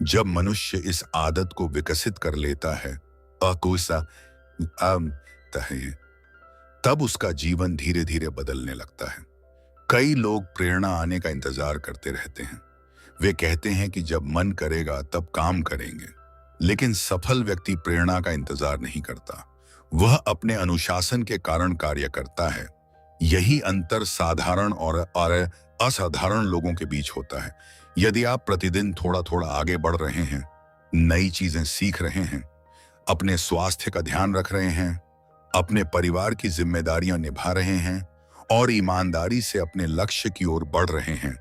जब मनुष्य इस आदत को विकसित कर लेता है, तब उसका जीवन धीरे धीरे बदलने लगता है। कई लोग प्रेरणा आने का इंतजार करते रहते हैं। वे कहते हैं कि जब मन करेगा तब काम करेंगे, लेकिन सफल व्यक्ति प्रेरणा का इंतजार नहीं करता, वह अपने अनुशासन के कारण कार्य करता है। यही अंतर साधारण और असाधारण लोगों के बीच होता है। यदि आप प्रतिदिन थोड़ा थोड़ा आगे बढ़ रहे हैं, नई चीजें सीख रहे हैं, अपने स्वास्थ्य का ध्यान रख रहे हैं, अपने परिवार की जिम्मेदारियां निभा रहे हैं और ईमानदारी से अपने लक्ष्य की ओर बढ़ रहे हैं,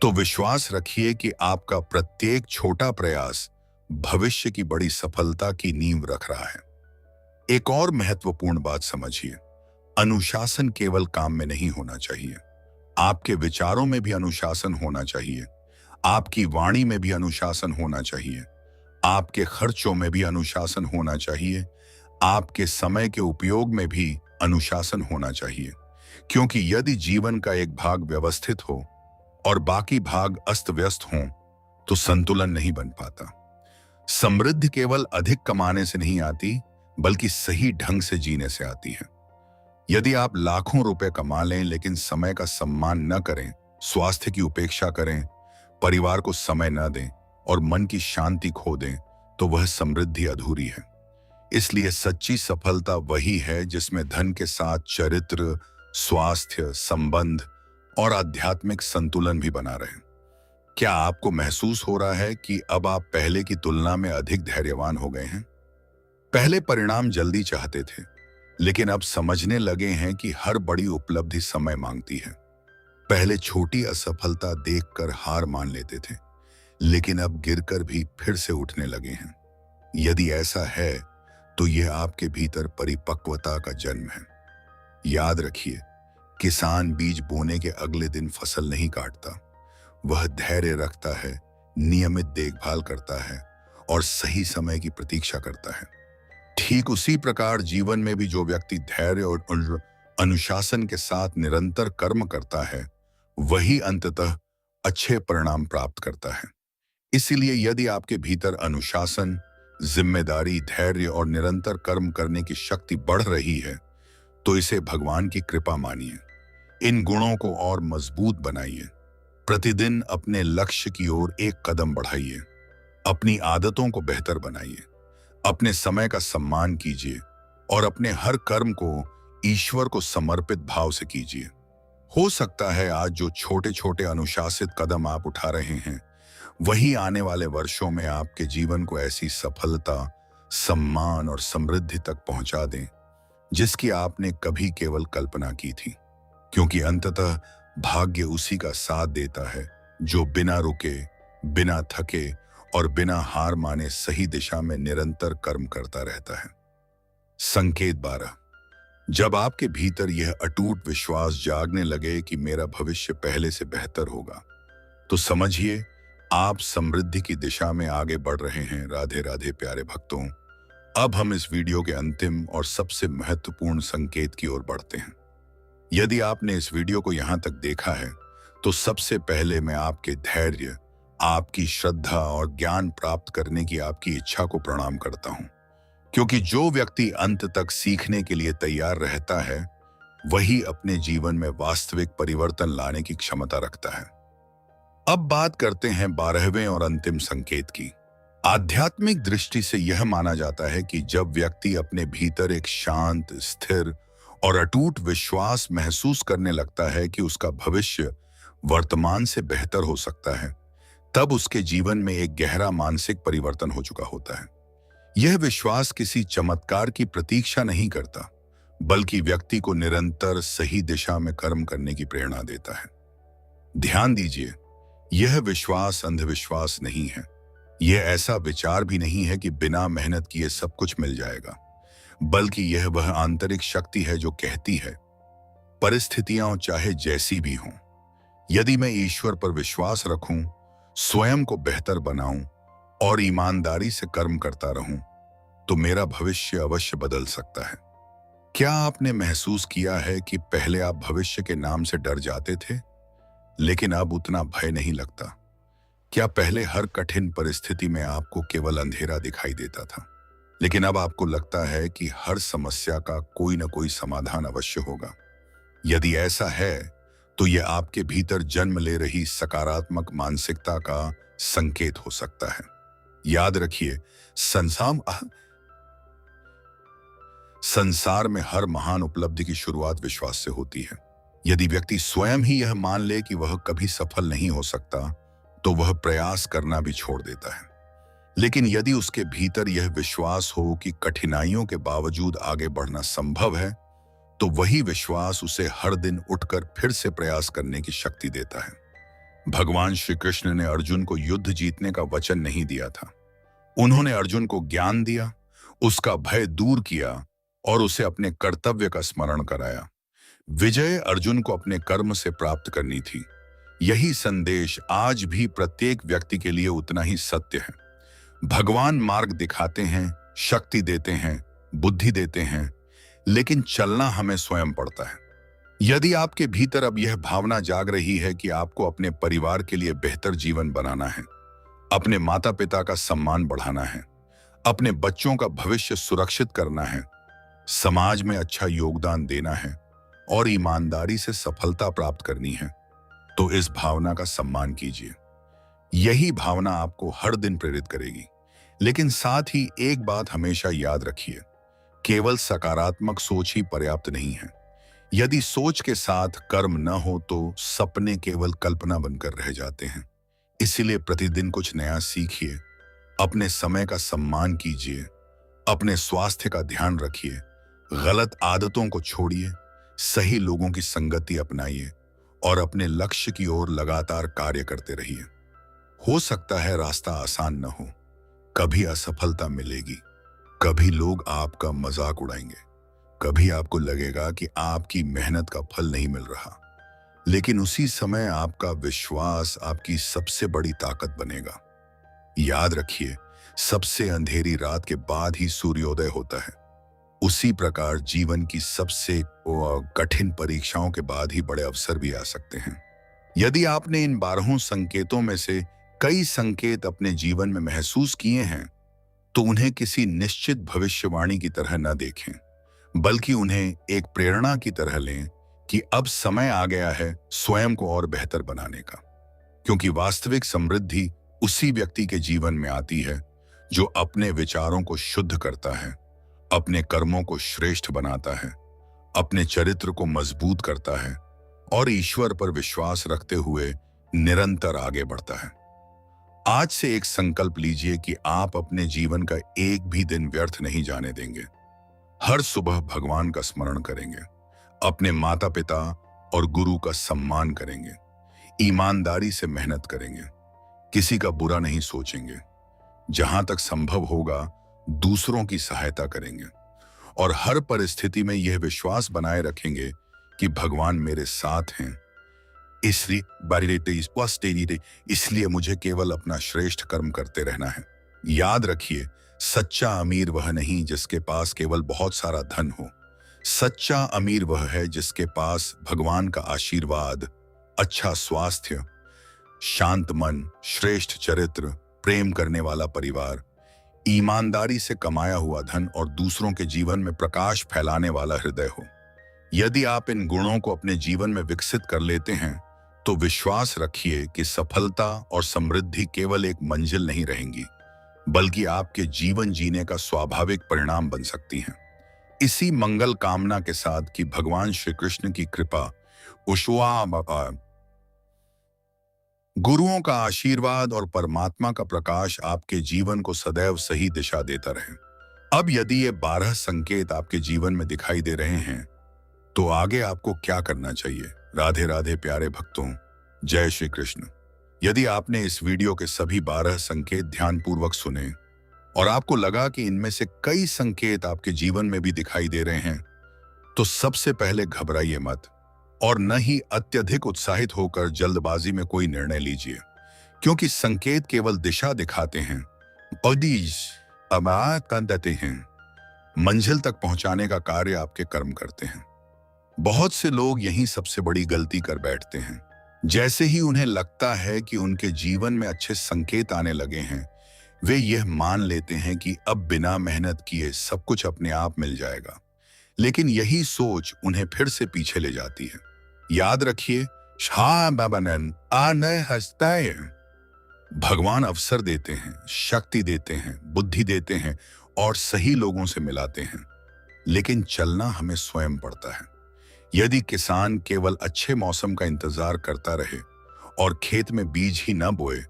तो विश्वास रखिए कि आपका प्रत्येक छोटा प्रयास भविष्य की बड़ी सफलता की नींव रख रहा है। एक और महत्वपूर्ण बात समझिए, अनुशासन केवल काम में नहीं होना चाहिए, आपके विचारों में भी अनुशासन होना चाहिए, आपकी वाणी में भी अनुशासन होना चाहिए, आपके खर्चों में भी अनुशासन होना चाहिए, आपके समय के उपयोग में भी अनुशासन होना चाहिए। क्योंकि यदि जीवन का एक भाग व्यवस्थित हो और बाकी भाग अस्त व्यस्त हों, तो संतुलन नहीं बन पाता। समृद्धि केवल अधिक कमाने से नहीं आती, बल्कि सही ढंग से जीने से आती है। यदि आप लाखों रुपए कमा लें लेकिन समय का सम्मान न करें, स्वास्थ्य की उपेक्षा करें, परिवार को समय न दें और मन की शांति खो दें, तो वह समृद्धि अधूरी है। इसलिए सच्ची सफलता वही है जिसमें धन के साथ चरित्र, स्वास्थ्य, संबंध और आध्यात्मिक संतुलन भी बना रहे। क्या आपको महसूस हो रहा है कि अब आप पहले की तुलना में अधिक धैर्यवान हो गए हैं? पहले परिणाम जल्दी चाहते थे, लेकिन अब समझने लगे हैं कि हर बड़ी उपलब्धि समय मांगती है। पहले छोटी असफलता देखकर हार मान लेते थे, लेकिन अब गिरकर भी फिर से उठने लगे हैं। यदि ऐसा है, तो यह आपके भीतर परिपक्वता का जन्म है। याद रखिए, किसान बीज बोने के अगले दिन फसल नहीं काटता, वह धैर्य रखता है, नियमित देखभाल करता है और सही समय की प्रतीक्षा करता है। ठीक उसी प्रकार जीवन में भी जो व्यक्ति धैर्य और अनुशासन के साथ निरंतर कर्म करता है, वही अंततः अच्छे परिणाम प्राप्त करता है। इसीलिए यदि आपके भीतर अनुशासन, जिम्मेदारी, धैर्य और निरंतर कर्म करने की शक्ति बढ़ रही है, तो इसे भगवान की कृपा मानिए। इन गुणों को और मजबूत बनाइए। प्रतिदिन अपने लक्ष्य की ओर एक कदम बढ़ाइए। अपनी आदतों को बेहतर बनाइए। अपने समय का सम्मान कीजिए और अपने हर कर्म को ईश्वर को समर्पित भाव से कीजिए। हो सकता है आज जो छोटे छोटे अनुशासित कदम आप उठा रहे हैं, वही आने वाले वर्षों में आपके जीवन को ऐसी सफलता, सम्मान और समृद्धि तक पहुंचा दें, जिसकी आपने कभी केवल कल्पना की थी। क्योंकि अंततः भाग्य उसी का साथ देता है जो बिना रुके, बिना थके और बिना हार माने सही दिशा में निरंतर कर्म करता रहता है। संकेत 12। जब आपके भीतर यह अटूट विश्वास जागने लगे कि मेरा भविष्य पहले से बेहतर होगा, तो समझिए आप समृद्धि की दिशा में आगे बढ़ रहे हैं। राधे राधे प्यारे भक्तों। अब हम इस वीडियो के अंतिम और सबसे महत्वपूर्ण संकेत की ओर बढ़ते हैं। यदि आपने इस वीडियो को यहां तक देखा है, तो सबसे पहले मैं आपके धैर्य, आपकी श्रद्धा और ज्ञान प्राप्त करने की आपकी इच्छा को प्रणाम करता हूं। क्योंकि जो व्यक्ति अंत तक सीखने के लिए तैयार रहता है, वही अपने जीवन में वास्तविक परिवर्तन लाने की क्षमता रखता है। अब बात करते हैं 12वें और अंतिम संकेत की। आध्यात्मिक दृष्टि से यह माना जाता है कि जब व्यक्ति अपने भीतर एक शांत, स्थिर और अटूट विश्वास महसूस करने लगता है कि उसका भविष्य वर्तमान से बेहतर हो सकता है, तब उसके जीवन में एक गहरा मानसिक परिवर्तन हो चुका होता है। यह विश्वास किसी चमत्कार की प्रतीक्षा नहीं करता, बल्कि व्यक्ति को निरंतर सही दिशा में कर्म करने की प्रेरणा देता है। ध्यान दीजिए, यह विश्वास अंधविश्वास नहीं है। यह ऐसा विचार भी नहीं है कि बिना मेहनत किए सब कुछ मिल जाएगा, बल्कि यह वह आंतरिक शक्ति है जो कहती है, परिस्थितियां चाहे जैसी भी हों, यदि मैं ईश्वर पर विश्वास रखूं, स्वयं को बेहतर बनाऊं और ईमानदारी से कर्म करता रहूं, तो मेरा भविष्य अवश्य बदल सकता है। क्या आपने महसूस किया है कि पहले आप भविष्य के नाम से डर जाते थे, लेकिन अब उतना भय नहीं लगता? क्या पहले हर कठिन परिस्थिति में आपको केवल अंधेरा दिखाई देता था, लेकिन अब आपको लगता है कि हर समस्या का कोई न कोई समाधान अवश्य होगा? यदि ऐसा है, तो यह आपके भीतर जन्म ले रही सकारात्मक मानसिकता का संकेत हो सकता है। याद रखिए, संसार में हर महान उपलब्धि की शुरुआत विश्वास से होती है। यदि व्यक्ति स्वयं ही यह मान ले कि वह कभी सफल नहीं हो सकता, तो वह प्रयास करना भी छोड़ देता है। लेकिन यदि उसके भीतर यह विश्वास हो कि कठिनाइयों के बावजूद आगे बढ़ना संभव है, तो वही विश्वास उसे हर दिन उठकर फिर से प्रयास करने की शक्ति देता है। भगवान श्री कृष्ण ने अर्जुन को युद्ध जीतने का वचन नहीं दिया था। उन्होंने अर्जुन को ज्ञान दिया, उसका भय दूर किया और उसे अपने कर्तव्य का स्मरण कराया। विजय अर्जुन को अपने कर्म से प्राप्त करनी थी। यही संदेश आज भी प्रत्येक व्यक्ति के लिए उतना ही सत्य है। भगवान मार्ग दिखाते हैं, शक्ति देते हैं, बुद्धि देते हैं, लेकिन चलना हमें स्वयं पड़ता है। यदि आपके भीतर अब यह भावना जाग रही है कि आपको अपने परिवार के लिए बेहतर जीवन बनाना है, अपने माता पिता का सम्मान बढ़ाना है, अपने बच्चों का भविष्य सुरक्षित करना है, समाज में अच्छा योगदान देना है और ईमानदारी से सफलता प्राप्त करनी है, तो इस भावना का सम्मान कीजिए। यही भावना आपको हर दिन प्रेरित करेगी। लेकिन साथ ही एक बात हमेशा याद रखिए, केवल सकारात्मक सोच ही पर्याप्त नहीं है। यदि सोच के साथ कर्म न हो तो सपने केवल कल्पना बनकर रह जाते हैं। इसीलिए प्रतिदिन कुछ नया सीखिए, अपने समय का सम्मान कीजिए, अपने स्वास्थ्य का ध्यान रखिए, गलत आदतों को छोड़िए, सही लोगों की संगति अपनाइए और अपने लक्ष्य की ओर लगातार कार्य करते रहिए। हो सकता है रास्ता आसान न हो, कभी असफलता मिलेगी, कभी लोग आपका मजाक उड़ाएंगे, कभी आपको लगेगा कि आपकी मेहनत का फल नहीं मिल रहा, लेकिन उसी समय आपका विश्वास आपकी सबसे बड़ी ताकत बनेगा। याद रखिए, सबसे अंधेरी रात के बाद ही सूर्योदय होता है। उसी प्रकार जीवन की सबसे कठिन परीक्षाओं के बाद ही बड़े अवसर भी आ सकते हैं। यदि आपने इन 12 संकेतों में से कई संकेत अपने जीवन में महसूस किए हैं, तो उन्हें किसी निश्चित भविष्यवाणी की तरह न देखें, बल्कि उन्हें एक प्रेरणा की तरह लें कि अब समय आ गया है स्वयं को और बेहतर बनाने का। क्योंकि वास्तविक समृद्धि उसी व्यक्ति के जीवन में आती है जो अपने विचारों को शुद्ध करता है, अपने कर्मों को श्रेष्ठ बनाता है, अपने चरित्र को मजबूत करता है और ईश्वर पर विश्वास रखते हुए निरंतर आगे बढ़ता है। आज से एक संकल्प लीजिए कि आप अपने जीवन का एक भी दिन व्यर्थ नहीं जाने देंगे। हर सुबह भगवान का स्मरण करेंगे, अपने माता पिता और गुरु का सम्मान करेंगे, ईमानदारी से मेहनत करेंगे, किसी का बुरा नहीं सोचेंगे, जहां तक संभव होगा दूसरों की सहायता करेंगे और हर परिस्थिति में यह विश्वास बनाए रखेंगे कि भगवान मेरे साथ हैं। इसलिए मुझे केवल अपना श्रेष्ठ कर्म करते रहना है। याद रखिए, सच्चा अमीर वह नहीं जिसके पास केवल बहुत सारा धन हो। सच्चा अमीर वह है जिसके पास भगवान का आशीर्वाद, अच्छा स्वास्थ्य, शांत मन, श्रेष्ठ चरित्र, प्रेम करने वाला परिवार, ईमानदारी से कमाया हुआ धन और दूसरों के जीवन में प्रकाश फैलाने वाला हृदय हो। यदि आप इन गुणों को अपने जीवन में विकसित कर लेते हैं, तो विश्वास रखिए कि सफलता और समृद्धि केवल एक मंजिल नहीं रहेंगी, बल्कि आपके जीवन जीने का स्वाभाविक परिणाम बन सकती हैं। इसी मंगल कामना के साथ कि भगवान श्री कृष्ण की कृपा, गुरुओं का आशीर्वाद और परमात्मा का प्रकाश आपके जीवन को सदैव सही दिशा देता रहे। अब यदि ये 12 संकेत आपके जीवन में दिखाई दे रहे हैं, तो आगे आपको क्या करना चाहिए? राधे राधे प्यारे भक्तों, जय श्री कृष्ण। यदि आपने इस वीडियो के सभी 12 संकेत ध्यानपूर्वक सुने और आपको लगा कि इनमें से कई संकेत आपके जीवन में भी दिखाई दे रहे हैं, तो सबसे पहले घबराइए मत और न ही अत्यधिक उत्साहित होकर जल्दबाजी में कोई निर्णय लीजिए, क्योंकि संकेत केवल दिशा दिखाते हैं और देते हैं, मंजिल तक पहुंचाने का कार्य आपके कर्म करते हैं। बहुत से लोग यही सबसे बड़ी गलती कर बैठते हैं। जैसे ही उन्हें लगता है कि उनके जीवन में अच्छे संकेत आने लगे हैं, वे यह मान लेते हैं कि अब बिना मेहनत किए सब कुछ अपने आप मिल जाएगा। लेकिन यही सोच उन्हें फिर से पीछे ले जाती है। याद रखिए, भगवान अवसर देते हैं, शक्ति देते हैं, बुद्धि देते हैं और सही लोगों से मिलाते हैं, लेकिन चलना हमें स्वयं पड़ता है। यदि किसान केवल अच्छे मौसम का इंतजार करता रहे और खेत में बीज ही न बोए,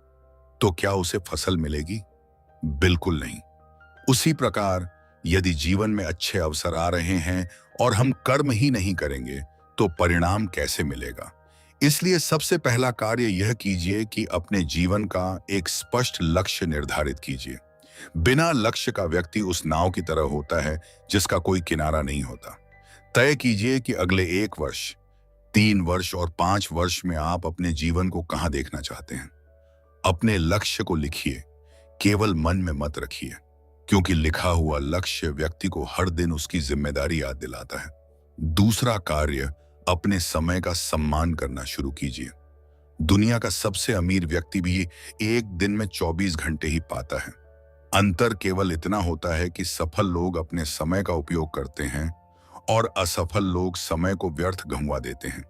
तो क्या उसे फसल मिलेगी? बिल्कुल नहीं। उसी प्रकार यदि जीवन में अच्छे अवसर आ रहे हैं और हम कर्म ही नहीं करेंगे तो परिणाम कैसे मिलेगा? इसलिए सबसे पहला कार्य यह कीजिए कि अपने जीवन का एक स्पष्ट लक्ष्य निर्धारित कीजिए। बिना लक्ष्य का व्यक्ति उस नाव की तरह होता है जिसका कोई किनारा नहीं होता। तय कीजिए कि अगले 1 वर्ष, 3 वर्ष और 5 वर्ष में आप अपने जीवन को कहां देखना चाहते हैं। अपने लक्ष्य को लिखिए, केवल मन में मत रखिए, क्योंकि लिखा हुआ लक्ष्य व्यक्ति को हर दिन उसकी जिम्मेदारी याद दिलाता है। दूसरा कार्य, अपने समय का सम्मान करना शुरू कीजिए। दुनिया का सबसे अमीर व्यक्ति भी एक दिन में 24 घंटे ही पाता है। अंतर केवल इतना होता है कि सफल लोग अपने समय का उपयोग करते हैं और असफल लोग समय को व्यर्थ गंवा देते हैं।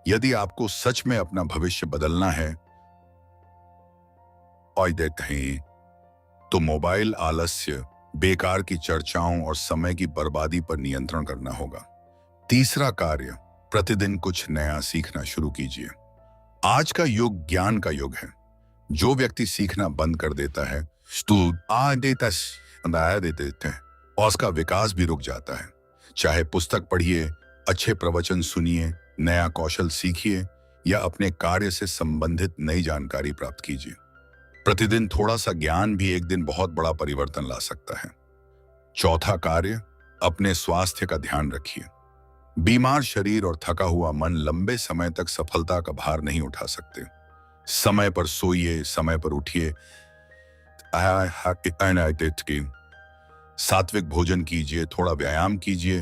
यदि आपको सच में अपना भविष्य बदलना है और देते हैं, तो मोबाइल आलस्य, बेकार की चर्चाओं और समय की बर्बादी पर नियंत्रण करना होगा। तीसरा कार्य, प्रतिदिन कुछ नया सीखना शुरू कीजिए। आज का युग ज्ञान का युग है। जो व्यक्ति सीखना बंद कर देता है और उसका विकास भी रुक जाता है। चाहे पुस्तक पढ़िए, अच्छे प्रवचन सुनिए, नया कौशल सीखिए या अपने कार्य से संबंधित नई जानकारी प्राप्त कीजिए। प्रतिदिन थोड़ा सा ज्ञान भी एक दिन बहुत बड़ा परिवर्तन ला सकता है। चौथा कार्य, अपने स्वास्थ्य का ध्यान रखिए। बीमार शरीर और थका हुआ मन लंबे समय तक सफलता का भार नहीं उठा सकते। समय पर सोइए, समय पर उठिए, सात्विक भोजन कीजिए, थोड़ा व्यायाम कीजिए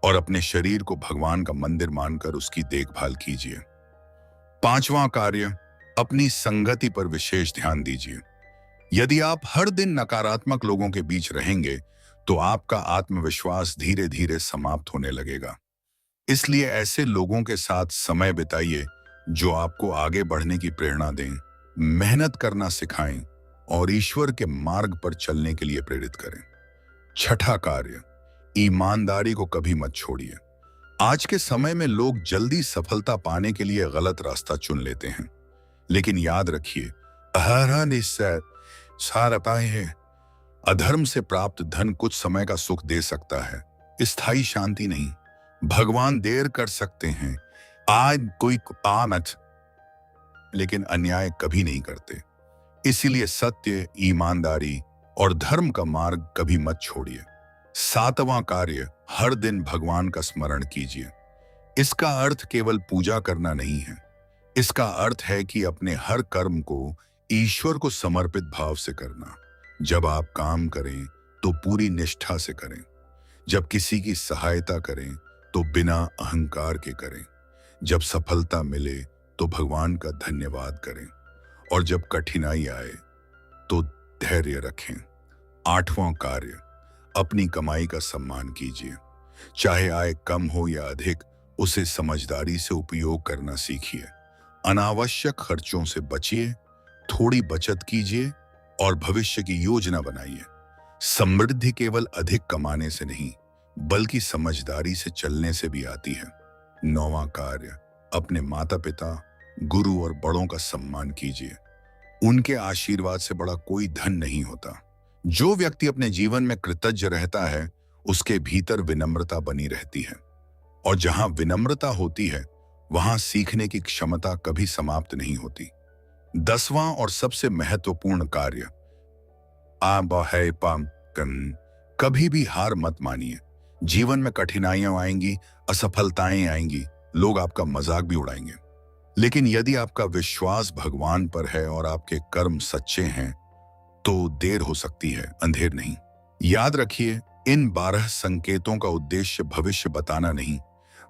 और अपने शरीर को भगवान का मंदिर मानकर उसकी देखभाल कीजिए। पांचवां कार्य, अपनी संगति पर विशेष ध्यान दीजिए। यदि आप हर दिन नकारात्मक लोगों के बीच रहेंगे तो आपका आत्मविश्वास धीरे धीरे समाप्त होने लगेगा। इसलिए ऐसे लोगों के साथ समय बिताइए जो आपको आगे बढ़ने की प्रेरणा दें, मेहनत करना सिखाएं और ईश्वर के मार्ग पर चलने के लिए प्रेरित करें। छठा कार्य, ईमानदारी को कभी मत छोड़िए। आज के समय में लोग जल्दी सफलता पाने के लिए गलत रास्ता चुन लेते हैं, लेकिन याद रखिए, अधर्म से प्राप्त धन कुछ समय का सुख दे सकता है, स्थायी शांति नहीं। भगवान देर कर सकते हैं, आज कोई आमत, लेकिन अन्याय कभी नहीं करते। इसीलिए सत्य, ईमानदारी और धर्म का मार्ग कभी मत छोड़िए। सातवां कार्य, हर दिन भगवान का स्मरण कीजिए। इसका अर्थ केवल पूजा करना नहीं है। इसका अर्थ है कि अपने हर कर्म को ईश्वर को समर्पित भाव से करना। जब आप काम करें तो पूरी निष्ठा से करें। जब किसी की सहायता करें तो बिना अहंकार के करें। जब सफलता मिले तो भगवान का धन्यवाद करें और जब कठिनाई आए तो धैर्य रखें। आठवां कार्य, अपनी कमाई का सम्मान कीजिए। चाहे आय कम हो या अधिक, उसे समझदारी से उपयोग करना सीखिए। अनावश्यक खर्चों से बचिए, थोड़ी बचत कीजिए और भविष्य की योजना बनाइए। समृद्धि केवल अधिक कमाने से नहीं, बल्कि समझदारी से चलने से भी आती है। नौवां कार्य, अपने माता पिता, गुरु और बड़ों का सम्मान कीजिए। उनके आशीर्वाद से बड़ा कोई धन नहीं होता। जो व्यक्ति अपने जीवन में कृतज्ञ रहता है, उसके भीतर विनम्रता बनी रहती है, और जहां विनम्रता होती है वहां सीखने की क्षमता कभी समाप्त नहीं होती। 10वां और सबसे महत्वपूर्ण कार्य, कभी भी हार मत मानिए। जीवन में कठिनाइयां आएंगी, असफलताएं आएंगी, लोग आपका मजाक भी उड़ाएंगे, लेकिन यदि आपका विश्वास भगवान पर है और आपके कर्म सच्चे हैं तो देर हो सकती है, अंधेर नहीं। याद रखिए, इन 12 संकेतों का उद्देश्य भविष्य बताना नहीं,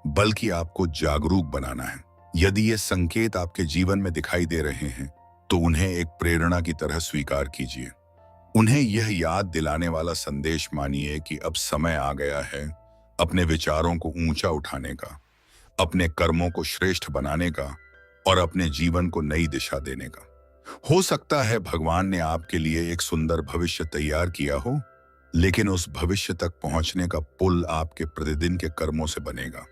बल्कि आपको जागरूक बनाना है। यदि ये संकेत आपके जीवन में दिखाई दे रहे हैं तो उन्हें एक प्रेरणा की तरह स्वीकार कीजिए। उन्हें यह याद दिलाने वाला संदेश मानिए कि अब समय आ गया है अपने विचारों को ऊंचा उठाने का, अपने कर्मों को श्रेष्ठ बनाने का और अपने जीवन को नई दिशा देने का। हो सकता है भगवान ने आपके लिए एक सुंदर भविष्य तैयार किया हो, लेकिन उस भविष्य तक पहुंचने का पुल आपके प्रतिदिन के कर्मों से बनेगा।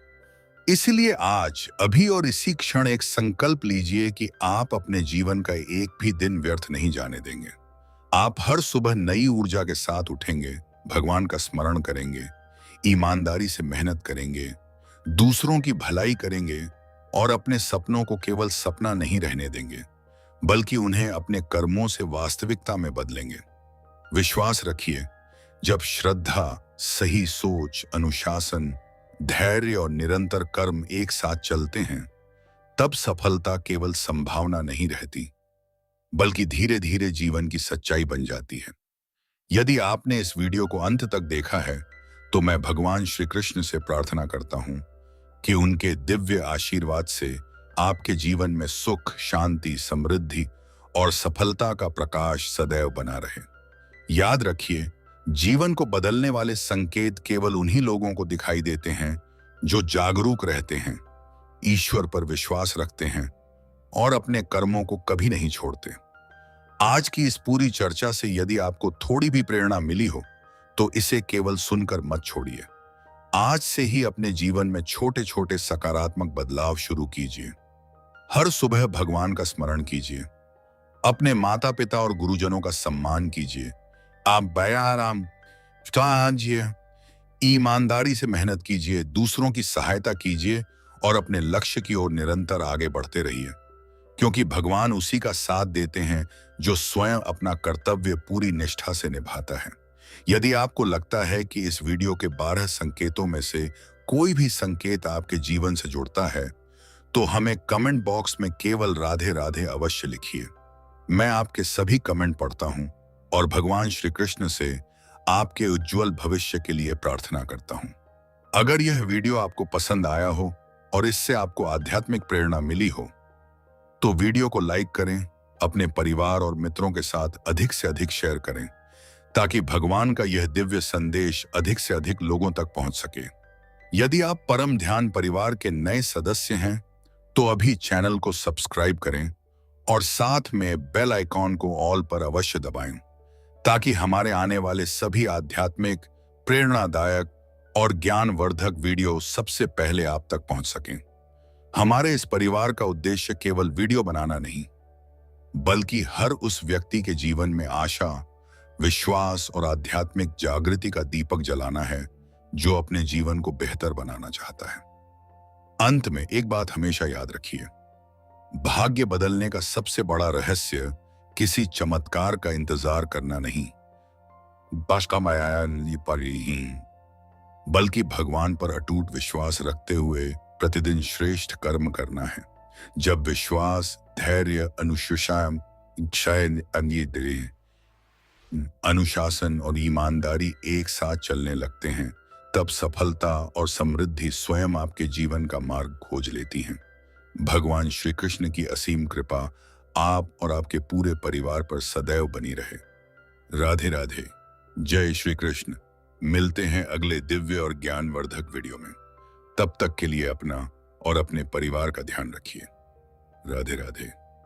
इसलिए आज, अभी और इसी क्षण एक संकल्प लीजिए कि आप अपने जीवन का एक भी दिन व्यर्थ नहीं जाने देंगे। आप हर सुबह नई ऊर्जा के साथ उठेंगे, भगवान का स्मरण करेंगे, ईमानदारी से मेहनत करेंगे, दूसरों की भलाई करेंगे और अपने सपनों को केवल सपना नहीं रहने देंगे, बल्कि उन्हें अपने कर्मों से वास्तविकता में बदलेंगे। विश्वास रखिए, जब श्रद्धा, सही सोच, अनुशासन, धैर्य और निरंतर कर्म एक साथ चलते हैं, तब सफलता केवल संभावना नहीं रहती, बल्कि धीरे धीरे जीवन की सच्चाई बन जाती है। यदि आपने इस वीडियो को अंत तक देखा है, तो मैं भगवान श्री कृष्ण से प्रार्थना करता हूं कि उनके दिव्य आशीर्वाद से आपके जीवन में सुख, शांति, समृद्धि और सफलता का प्रकाश सदैव बना रहे। याद रखिए, जीवन को बदलने वाले संकेत केवल उन्हीं लोगों को दिखाई देते हैं जो जागरूक रहते हैं, ईश्वर पर विश्वास रखते हैं और अपने कर्मों को कभी नहीं छोड़ते। आज की इस पूरी चर्चा से यदि आपको थोड़ी भी प्रेरणा मिली हो, तो इसे केवल सुनकर मत छोड़िए। आज से ही अपने जीवन में छोटे छोटे सकारात्मक बदलाव शुरू कीजिए। हर सुबह भगवान का स्मरण कीजिए, अपने माता पिता और गुरुजनों का सम्मान कीजिए, आप व्यायाम कीजिए, ईमानदारी से मेहनत कीजिए, दूसरों की सहायता कीजिए और अपने लक्ष्य की ओर निरंतर आगे बढ़ते रहिए, क्योंकि भगवान उसी का साथ देते हैं जो स्वयं अपना कर्तव्य पूरी निष्ठा से निभाता है। यदि आपको लगता है कि इस वीडियो के 12 संकेतों में से कोई भी संकेत आपके जीवन से जुड़ता है, तो हमें कमेंट बॉक्स में केवल राधे राधे अवश्य लिखिए। मैं आपके सभी कमेंट पढ़ता हूं और भगवान श्री कृष्ण से आपके उज्जवल भविष्य के लिए प्रार्थना करता हूं। अगर यह वीडियो आपको पसंद आया हो और इससे आपको आध्यात्मिक प्रेरणा मिली हो, तो वीडियो को लाइक करें, अपने परिवार और मित्रों के साथ अधिक से अधिक शेयर करें, ताकि भगवान का यह दिव्य संदेश अधिक से अधिक लोगों तक पहुंच सके। यदि आप परम ध्यान परिवार के नए सदस्य हैं, तो अभी चैनल को सब्सक्राइब करें और साथ में बेल आइकॉन को ऑल पर अवश्य दबाएं, ताकि हमारे आने वाले सभी आध्यात्मिक, प्रेरणादायक और ज्ञानवर्धक वीडियो सबसे पहले आप तक पहुंच सकें। हमारे इस परिवार का उद्देश्य केवल वीडियो बनाना नहीं, बल्कि हर उस व्यक्ति के जीवन में आशा, विश्वास और आध्यात्मिक जागृति का दीपक जलाना है जो अपने जीवन को बेहतर बनाना चाहता है। अंत में एक बात हमेशा याद रखिए, भाग्य बदलने का सबसे बड़ा रहस्य किसी चमत्कार का इंतजार करना नहीं, बल्कि भगवान पर अटूट विश्वास रखते हुए प्रतिदिन श्रेष्ठ कर्म करना है। जब विश्वास, धैर्य, अनुशासन और ईमानदारी एक साथ चलने लगते हैं, तब सफलता और समृद्धि स्वयं आपके जीवन का मार्ग खोज लेती हैं। भगवान श्री कृष्ण की असीम कृपा आप और आपके पूरे परिवार पर सदैव बनी रहे। राधे राधे, जय श्री कृष्ण। मिलते हैं अगले दिव्य और ज्ञानवर्धक वीडियो में। तब तक के लिए अपना और अपने परिवार का ध्यान रखिए। राधे राधे।